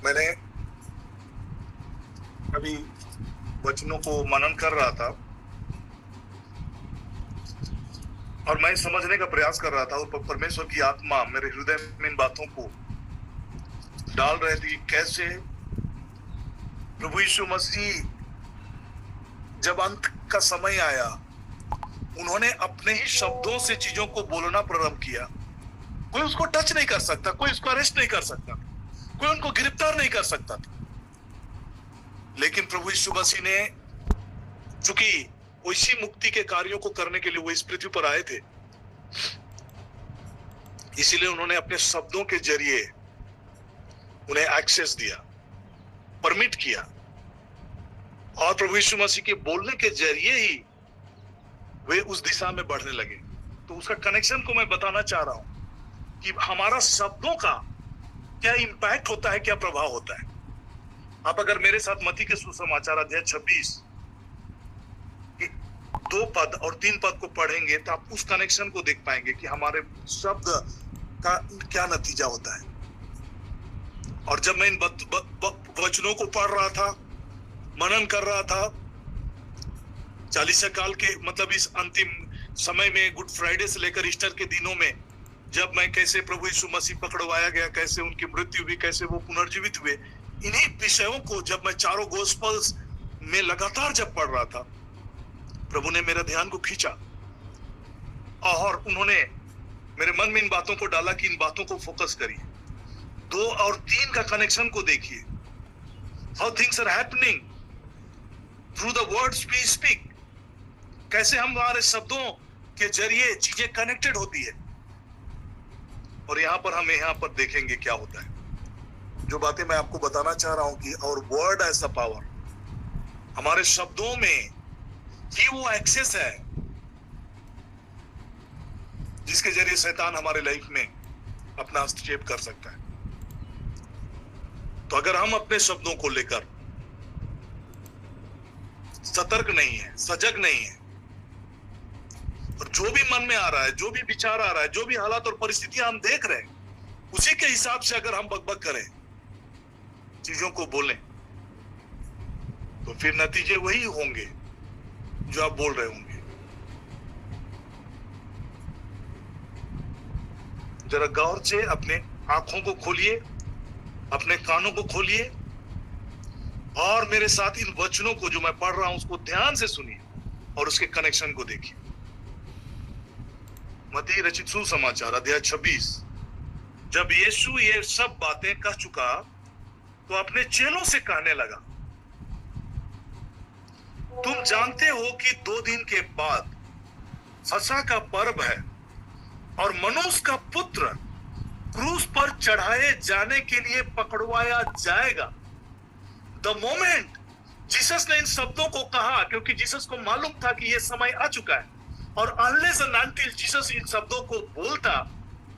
मैंने अभी वचनों को मनन कर रहा था और मैं समझने का प्रयास कर रहा था, और परमेश्वर की आत्मा मेरे हृदय में इन बातों को डाल रहे थे। कैसे प्रभु यीशु मसीह जब अंत का समय आया, उन्होंने अपने ही शब्दों से चीजों को बोलना प्रारंभ किया। कोई उसको टच नहीं कर सकता, कोई उसको अरेस्ट नहीं कर सकता, कोई उनको गिरफ्तार नहीं कर सकता था। लेकिन प्रभु यीशु मसीह ने, चूंकि इसी मुक्ति के कार्यों को करने के लिए वो इस पृथ्वी पर आए थे, इसीलिए उन्होंने अपने शब्दों के जरिए उन्हें एक्सेस दिया, परमिट किया, और प्रभु यीशु मसीह के बोलने के जरिए ही वे उस दिशा में बढ़ने लगे। तो उसका कनेक्शन को मैं बताना चाह रहा हूं कि हमारा शब्दों का क्या इंपैक्ट होता है, क्या प्रभाव होता है। आप अगर मेरे साथ मत्ती के सुसमाचार अध्याय 26 के 2 पद और 3 पद को पढ़ेंगे तो आप उस कनेक्शन को देख पाएंगे कि हमारे शब्द का क्या नतीजा होता है। और जब मैं इन वचनों को पढ़ रहा था, मनन कर रहा था, 40 काल के मतलब इस अंतिम समय में, गुड फ्राइडे से लेकर ईस्टर के दिनों में, जब मैं कैसे प्रभु यीशु मसीह पकड़वाया गया, कैसे उनकी मृत्यु हुई, कैसे वो पुनर्जीवित हुए, इन्हीं विषयों को जब मैं चारों गोस्पेल्स में लगातार जब पढ़ रहा था, प्रभु ने मेरा ध्यान को खींचा और उन्होंने मेरे मन में इन बातों को डाला कि इन बातों को फोकस करिए। 2 और 3 का कनेक्शन को देखिए, how things are happening through the words we speak. कैसे हमारे शब्दों के जरिए चीजें कनेक्टेड होती है। और यहां पर देखेंगे क्या होता है। जो बातें मैं आपको बताना चाह रहा हूं कि और वर्ड एज अ पावर, हमारे शब्दों में ही वो एक्सेस है जिसके जरिए शैतान हमारे लाइफ में अपना हस्तक्षेप कर सकता है। तो अगर हम अपने शब्दों को लेकर सतर्क नहीं है, सजग नहीं है, और जो भी मन में आ रहा है, जो भी विचार आ रहा है, जो भी हालात और परिस्थितियां हम देख रहे हैं, उसी के हिसाब से अगर हम बकबक करें, चीजों को बोलें, तो फिर नतीजे वही होंगे जो आप बोल रहे होंगे। जरा गौर से अपने आंखों को खोलिए, अपने कानों को खोलिए और मेरे साथ इन वचनों को जो मैं पढ़ रहा हूं उसको ध्यान से सुनिए और उसके कनेक्शन को देखिए। मत्ती रचित सुसमाचार अध्याय 26। जब यीशु ये सब बातें कह चुका तो अपने चेलों से कहने लगा, तुम जानते हो कि 2 दिन के बाद फसह का पर्व है और मनुष्य का पुत्र क्रूस पर चढ़ाए जाने के लिए पकड़वाया जाएगा। द मोमेंट जीसस ने इन शब्दों को कहा, क्योंकि जीसस को मालूम था कि यह समय आ चुका है, और unless and until Jesus in शब्दों को बोलता,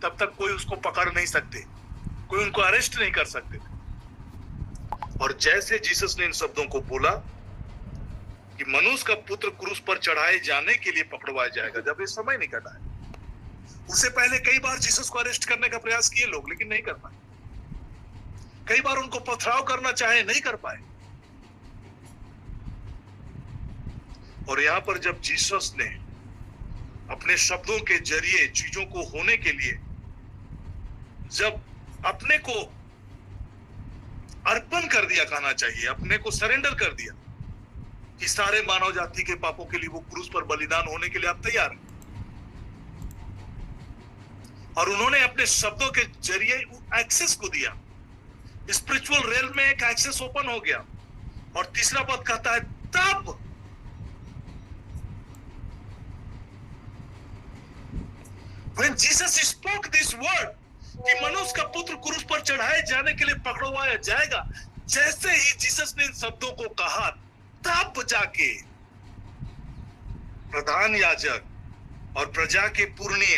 तब तक कोई उसको पकड़ नहीं सकते, कोई उनको अरेस्ट नहीं कर सकते थे। और जैसे जीसस ने इन शब्दों को बोला कि मनुष्य का पुत्र क्रूस पर चढ़ाए जाने के लिए पकड़वाया जाएगा, जब ये समय निकट आए, उससे पहले कई बार जीसस को अरेस्ट करने का प्रयास किए लोग, लेकिन नहीं कर पाए। कई बार उनको पथराव करना चाहे, नहीं कर पाए। और यहां पर जब जीसस ने अपने शब्दों के जरिए चीजों को होने के लिए जब अपने को अर्पण कर दिया, कहना चाहिए अपने को सरेंडर कर दिया कि सारे मानव जाति के पापों के लिए वो क्रूस पर बलिदान होने के लिए आप तैयार हैं, और उन्होंने अपने शब्दों के जरिए एक्सेस को दिया, स्पिरिचुअल रेल में एक एक्सेस ओपन हो गया। और तीसरा पद कहता है, तब when Jesus spoke this word कि मनुष्य का पुत्र क्रूस पर चढ़ाए जाने के लिए पकड़वाया जाएगा, जैसे ही जीसस ने इन शब्दों को कहा, तब जाके प्रधान याजक और प्रजा के पुरनिय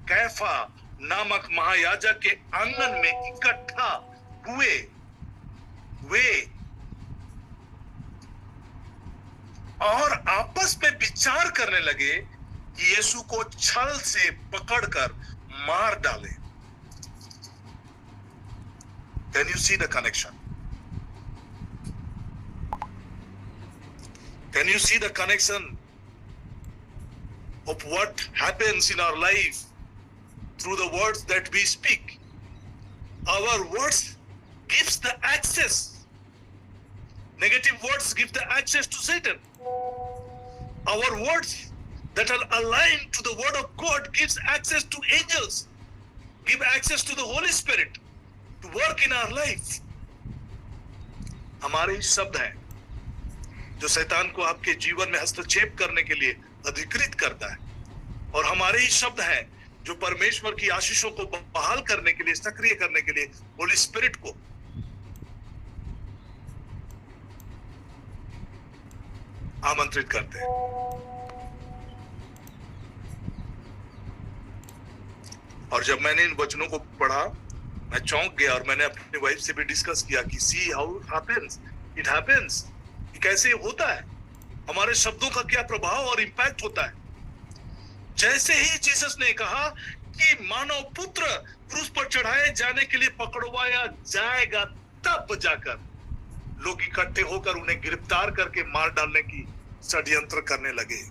कैफा नामक महायाजक के आंगन में इकट्ठा हुए वे, और आपस में विचार करने लगे कि यीशु को छल से पकड़कर मार डाले। Can you see the connection? Can you see the connection of what happens in our life through the words that we speak? Our words gives the access. Negative words give the access to Satan. Our words that are aligned to the word of God gives access to angels, give access to the Holy Spirit to work in our life. हमारे ही शब्द हैं जो शैतान को आपके जीवन में हस्तक्षेप करने के लिए अधिकृत करता है, और हमारे ही शब्द हैं जो परमेश्वर की आशीषों को बहाल करने के लिए, सक्रिय करने के लिए होली स्पिरिट को आमंत्रित करते हैं। और जब मैंने इन वचनों को पढ़ा, मैं चौंक गया, और मैंने अपनी वाइफ से भी डिस्कस किया कि सी हाउ इट हैपेंस, कैसे होता है, हमारे शब्दों का क्या प्रभाव और इंपैक्ट होता है। जैसे ही जीसस ने कहा कि मानव पुत्र क्रूस पर चढ़ाए जाने के लिए पकड़वाया जाएगा, तब जाकर लोग इकट्ठे होकर उन्हें गिरफ्तार करके मार डालने की षड्यंत्र करने लगे।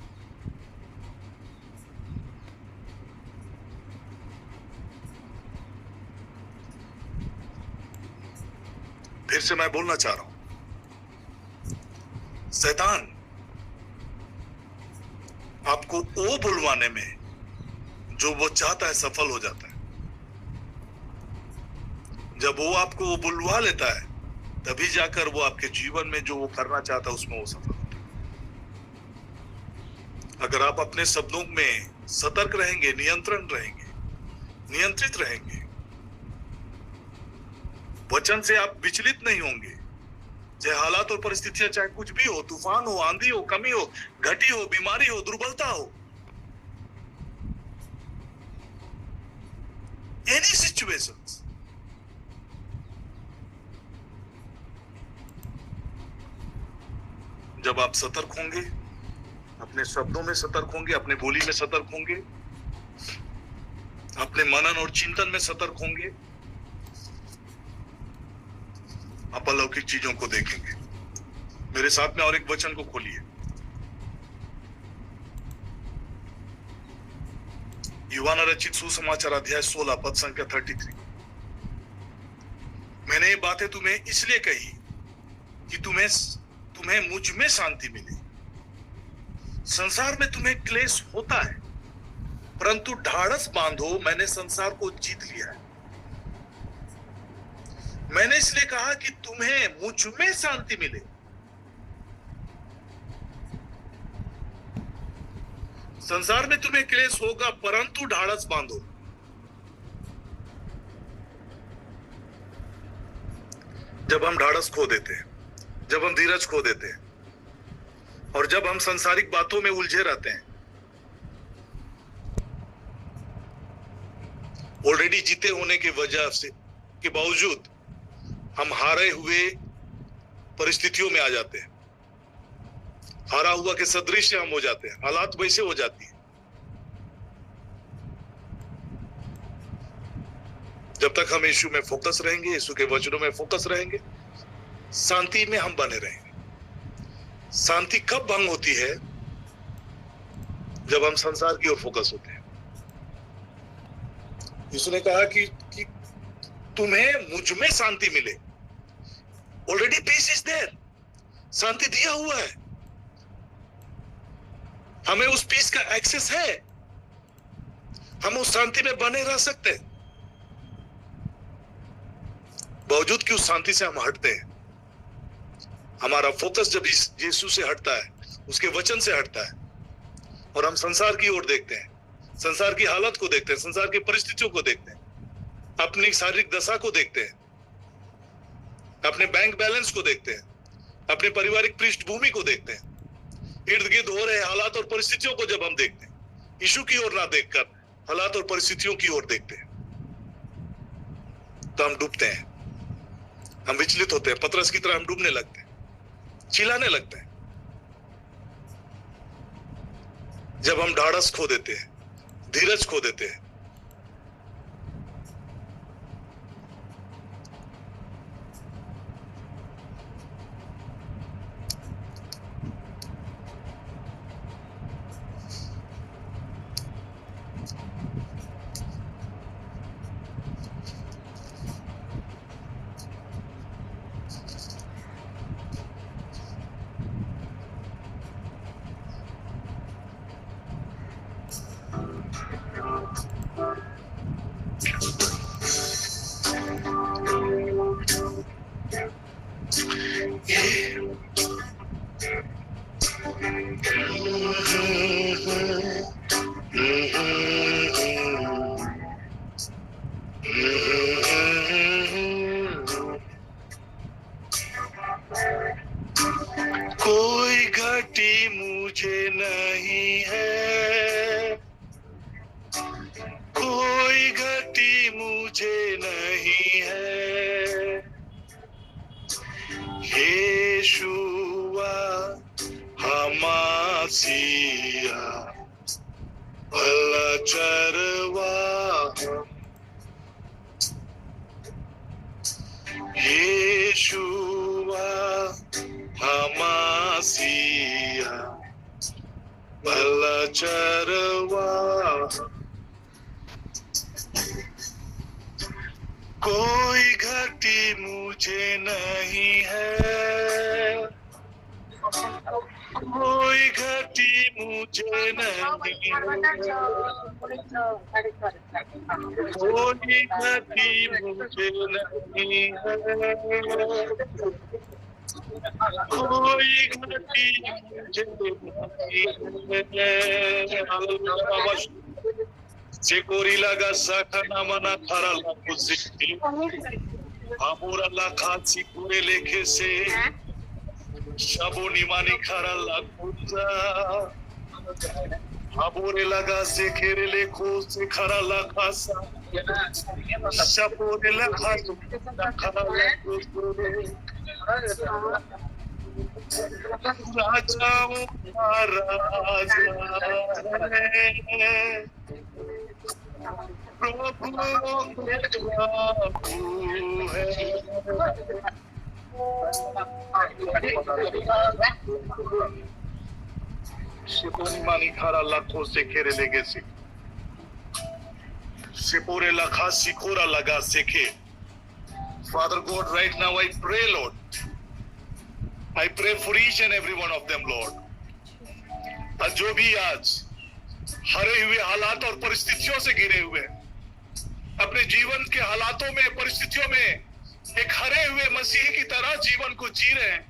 फिर से मैं बोलना चाह रहा हूं, शैतान आपको ओ बुलवाने में जो वो चाहता है सफल हो जाता है। जब वो आपको वो बुलवा लेता है, तभी जाकर वो आपके जीवन में जो वो करना चाहता है उसमें वो सफल होता है। अगर आप अपने शब्दों में सतर्क रहेंगे, नियंत्रण रहेंगे, नियंत्रित रहेंगे, वचन से आप विचलित नहीं होंगे, चाहे हालात और परिस्थितियां चाहे कुछ भी हो, तूफान हो, आंधी हो, कमी हो, घटी हो, बीमारी हो, दुर्बलता हो, एनी सिचुएशंस, जब आप सतर्क होंगे, अपने शब्दों में सतर्क होंगे, अपने बोली में सतर्क होंगे, अपने मनन और चिंतन में सतर्क होंगे, आप अलौकिक चीजों को देखेंगे। मेरे साथ में और एक वचन को खोलिए, यूहन्ना रचित सुसमाचार अध्याय 16 पद संख्या 33। मैंने ये बातें तुम्हें इसलिए कही कि तुम्हें मुझ में शांति मिले। संसार में तुम्हें क्लेश होता है, परंतु ढाढ़स बांधो, मैंने संसार को जीत लिया है। मैंने इसलिए कहा कि तुम्हें मुझ में शांति मिले। संसार में तुम्हें क्लेश होगा, परंतु ढाढ़स बांधो। जब हम ढाढ़स खो देते हैं, जब हम धीरज खो देते हैं, और जब हम सांसारिक बातों में उलझे रहते हैं, ऑलरेडी जीते होने की वजह से के बावजूद हम हारे हुए परिस्थितियों में आ जाते हैं, हारा हुआ के सदृश हम हो जाते हैं, हालात वैसे हो जाती है। जब तक हम यीशु में फोकस रहेंगे, यीशु के वचनों में फोकस रहेंगे, शांति में हम बने रहेंगे। शांति कब भंग होती है? जब हम संसार की ओर फोकस होते हैं। यीशु ने कहा कि तुम्हें मुझ में शांति मिले। ऑलरेडी पीस इज देयर, शांति दिया हुआ है, हमें उस पीस का एक्सेस है, हम उस शांति में बने रह सकते हैं। बावजूद कि उस शांति से हम हटते हैं, हमारा फोकस जब यीशु से हटता है, उसके वचन से हटता है, और हम संसार की ओर देखते हैं, संसार की हालत को देखते हैं, संसार की परिस्थितियों को देखते हैं, अपनी शारीरिक दशा को देखते हैं, अपने बैंक बैलेंस को देखते हैं, अपने पारिवारिक पृष्ठभूमि को देखते हैं, इर्द गिर्द हो रहे हालात और परिस्थितियों को जब हम देखते हैं, यीशु की ओर ना देखकर हालात और परिस्थितियों की ओर देखते हैं, तो हम डूबते हैं, हम विचलित होते हैं, पतरस की तरह हम डूबने लगते हैं, चिल्लाने लगते हैं। जब हम ढाढ़स खो देते हैं, धीरज खो देते हैं। कोई घटी मुझे नहीं है, कोई घटी मुझे नहीं है। यीशुआ हमासिया भला चरवा, यीशुआ हमासिया भला चरवा। कोई घटी मुझे नहीं है, कोई घटी मुझे नहीं है, कोई घटी मुझे नहीं है, कोई घटी मुझे नहीं है। Sekori laga sakana mana thara la kuziti, amura la khatsi pure lekhe se, shaboni mani khara la kuza, amure laga se khere lekho se khara la khasa, shaboni la khatsi khara la kuza, rajaon ka raja hai, प्रभु है। Shiponi mani khara lakho se khere lege se, Shipore lakha sikora laga sekhe. Father God, right now I pray, Lord. I pray for each and every one of them, Lord. और जो भी आज हरे हुए हालात और परिस्थितियों से घिरे हुए अपने जीवन के हालातों में, परिस्थितियों में एक हरे हुए मसीह की तरह जीवन को जी रहे हैं,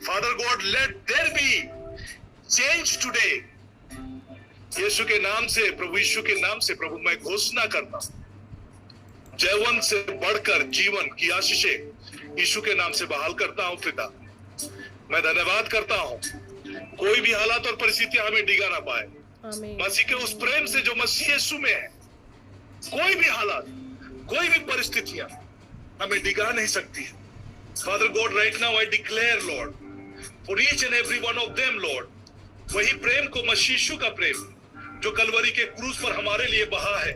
father God let there be change today. Yeshu के नाम से, प्रभु यीशु के नाम से प्रभु मैं घोषणा करता हूं, जयवंत से बढ़कर जीवन की आशीषें यीशु के नाम से बहाल करता हूं। पिता मैं धन्यवाद करता हूं, कोई भी हालात और परिस्थितियां हमें डिगा ना पाए मसीह के उस प्रेम से जो मसीह यीशु में है। कोई भी हालात, कोई भी परिस्थितियां हमें डिगा नहीं सकती है। Father God right now I declare Lord for each and every one of them Lord, वही प्रेम को, मसीह यीशु का प्रेम जो कलवरी के क्रूस पर हमारे लिए बहा है,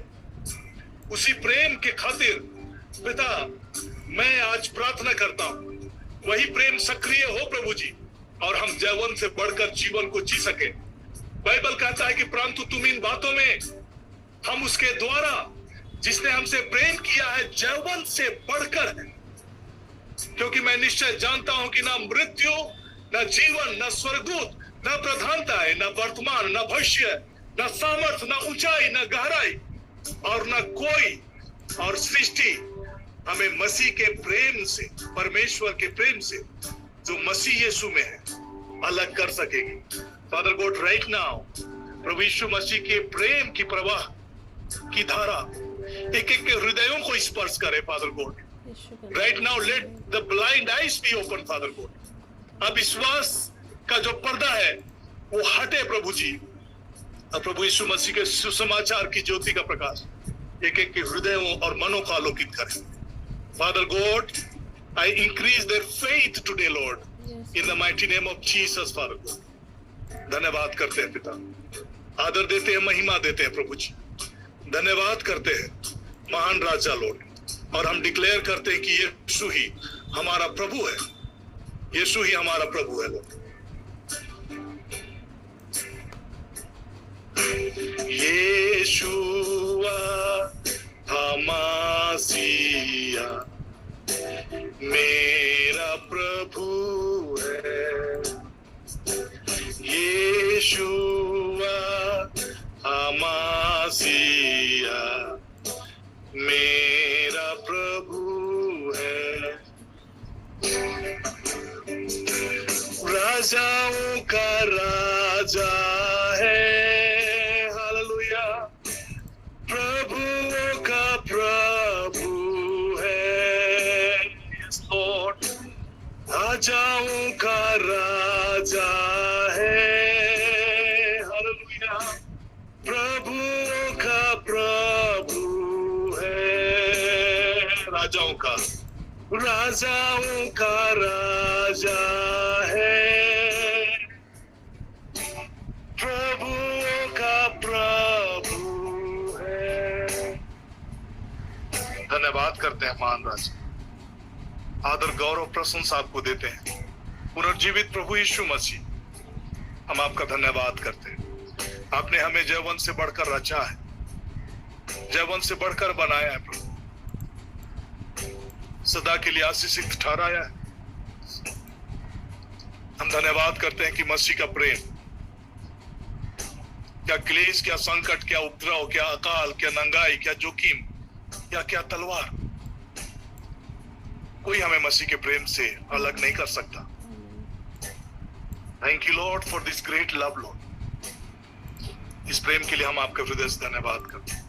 उसी प्रेम के खातिर पिता मैं आज प्रार्थना करता हूं, वही प्रेम सक्रिय हो प्रभु जी, और हम जयवंत से बढ़कर जीवन को जी सके। बाइबल कहता है कि परंतु तुम इन बातों में हम उसके द्वारा जिसने हमसे प्रेम किया है जयवंत से बढ़कर है, क्योंकि मैं निश्चय जानता हूं कि ना मृत्यु, ना जीवन, ना स्वर्गदूत, ना प्रधानता है, ना वर्तमान, ना भविष्य, ना सामर्थ, ना ऊंचाई, ना गहराई और ना कोई और सृष्टि हमें मसीह के प्रेम से, परमेश्वर के प्रेम से जो मसीह यीशु में है, अलग कर सकेगी। फादर गॉड राइट नाउ प्रभु यीशु मसीह के प्रेम की प्रवाह की धारा एक एक के हृदयों को स्पर्श करे। Father God right now let the blind eyes be open. Father God अब विश्वास का जो पर्दा है वो हटे प्रभु जी, और प्रभु यीशु मसीह के सुसमाचार की ज्योति का प्रकाश एक एक के हृदयों और मनों को आलोकित करे। Father God I increase their faith today, Lord, in the mighty name of Jesus, Father God. धन्यवाद करते हैं पिता, आदर देते हैं, महिमा देते हैं प्रभु जी। धन्यवाद करते हैं महान राजा लॉर्ड, और हम डिक्लेयर करते हैं कि यीशु ही हमारा प्रभु है, यीशु ही हमारा प्रभु है लॉर्ड। यीशुआ हमासिया मेरा प्रभु है, यीशुआ हमासिया मेरा प्रभु है। राजाओं का राजा है, हालेलुया, प्रभुओं का प्रभु है, यस लॉर्ड, राजाओं का राजा है, हालेलुया, प्रभुओं का प्रभु है, राजाओं का राजा है, प्रभुओं का प्रभु है। धन्यवाद करते हैं महान राजा, आदर गौरव प्रशंसा आपको देते हैं पुनर्जीवित प्रभु यीशु मसीह। हम आपका धन्यवाद करते हैं, आपने हमें जयवंत से बढ़कर रचा है, जयवंत से बढ़कर बनाया है प्रभु, सदा के लिए आशीषित ठहराया है। हम धन्यवाद करते हैं कि मसीह का प्रेम, क्या क्लेश, क्या संकट, क्या उपद्रव, क्या अकाल, क्या नंगाई, क्या जोखिम, क्या तलवार, कोई हमें मसीह के प्रेम से अलग नहीं कर सकता। Thank you Lord for this great love Lord. इस प्रेम के लिए हम आपके हृदय से धन्यवाद करते हैं।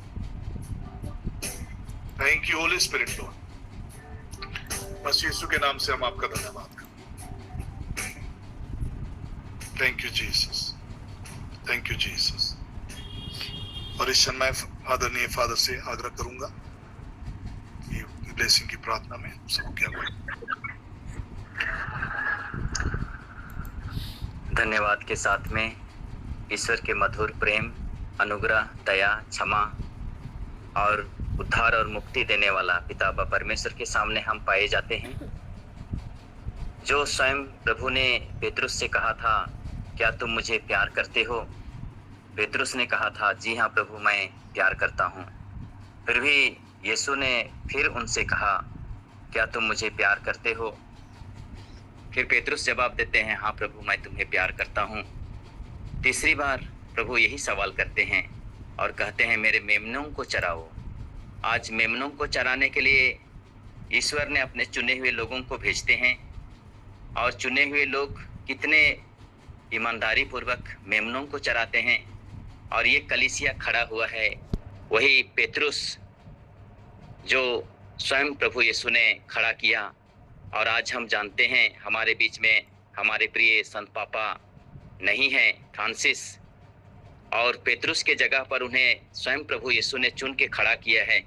Thank you holy spirit lord. मसीह यीशु के नाम से हम आपका धन्यवाद करते हैं। Thank you Jesus, thank you Jesus. और इस समय आदरणीय फादर से आग्रह करूंगा कि ब्लेसिंग की प्रार्थना में सब क्या करें। धन्यवाद के साथ में ईश्वर के मधुर प्रेम, अनुग्रह, दया, क्षमा और उद्धार और मुक्ति देने वाला पिता बाप परमेश्वर के सामने हम पाए जाते हैं। जो स्वयं प्रभु ने पेतरुस से कहा था, क्या तुम मुझे प्यार करते हो? पेतरुस ने कहा था, जी हाँ प्रभु, मैं प्यार करता हूँ। फिर भी यीशु ने फिर उनसे कहा, क्या तुम मुझे प्यार करते हो? फिर पेतरुस जवाब देते हैं, हाँ प्रभु, मैं तुम्हें प्यार करता हूँ। तीसरी बार प्रभु यही सवाल करते हैं और कहते हैं, मेरे मेमनों को चराओ। आज मेमनों को चराने के लिए ईश्वर ने अपने चुने हुए लोगों को भेजते हैं, और चुने हुए लोग कितने ईमानदारी पूर्वक मेमनों को चराते हैं। और ये कलीसिया खड़ा हुआ है, वही पेतरुस जो स्वयं प्रभु यीशु ने खड़ा किया। और आज हम जानते हैं हमारे बीच में हमारे प्रिय संत पापा नहीं हैं, फ्रांसिस, और पेतरुस के जगह पर उन्हें स्वयं प्रभु यीशु ने चुन के खड़ा किया है।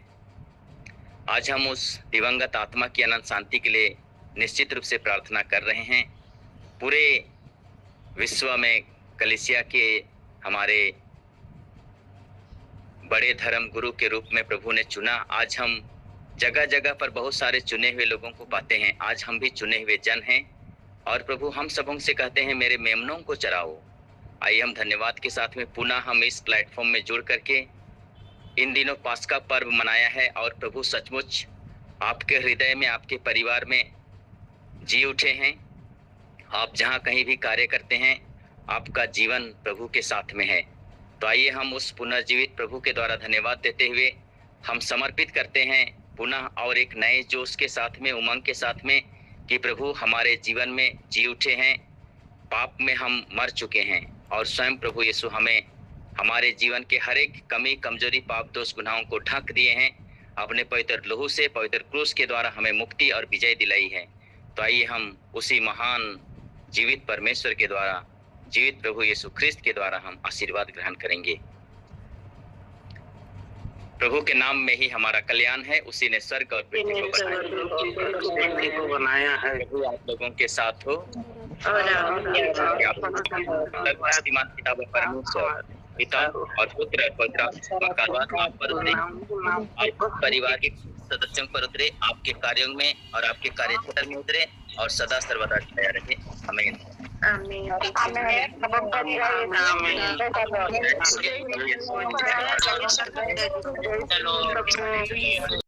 आज हम उस दिवंगत आत्मा की अनंत शांति के लिए निश्चित रूप से प्रार्थना कर रहे हैं। पूरे विश्व में कलीसिया के हमारे बड़े धर्म गुरु के रूप में प्रभु ने चुना। आज हम जगह जगह पर बहुत सारे चुने हुए लोगों को पाते हैं। आज हम भी चुने हुए जन हैं, और प्रभु हम सबों से कहते हैं, मेरे मेमनों को चराओ। आइए हम धन्यवाद के साथ में पुनः हम इस प्लेटफॉर्म में जुड़ करके इन दिनों पास्का पर्व मनाया है, और प्रभु सचमुच आपके हृदय में, आपके परिवार में जी उठे हैं। आप जहाँ कहीं भी कार्य करते हैं, आपका जीवन प्रभु के साथ में है। तो आइए हम उस पुनर्जीवित प्रभु के द्वारा धन्यवाद देते हुए हम समर्पित करते हैं पुनः और एक नए जोश के साथ में, उमंग के साथ में, कि प्रभु हमारे जीवन में जी उठे हैं। पाप में हम मर चुके हैं, और स्वयं प्रभु यीशु हमें हमारे जीवन के हर एक कमी, कमजोरी, पाप, दोष, गुनाहों को ढक दिए हैं। अपने पवित्र लहू से, पवित्र क्रूस के द्वारा हमें मुक्ति और विजय दिलाई है। तो आइए हम उसी महान जीवित परमेश्वर के द्वारा, जीवित प्रभु यीशु ख्रिस्त के द्वारा हम आशीर्वाद ग्रहण करेंगे। प्रभु के नाम में ही हमारा कल्याण है। उसी ने स्वर्ग और पृथ्वी को बनाया है। प्रभु आप लोगों के साथ हो। परमेश्वर पिता और पुत्र और पवित्र आत्मा का आशीर्वाद आप पर उतरे, आपके परिवार के सदस्यों पर उतरे, आपके कार्यों में और आपके कार्यक्षेत्र में उतरे और सदा सर्वदा छाया रहे। आमीन। आमीन।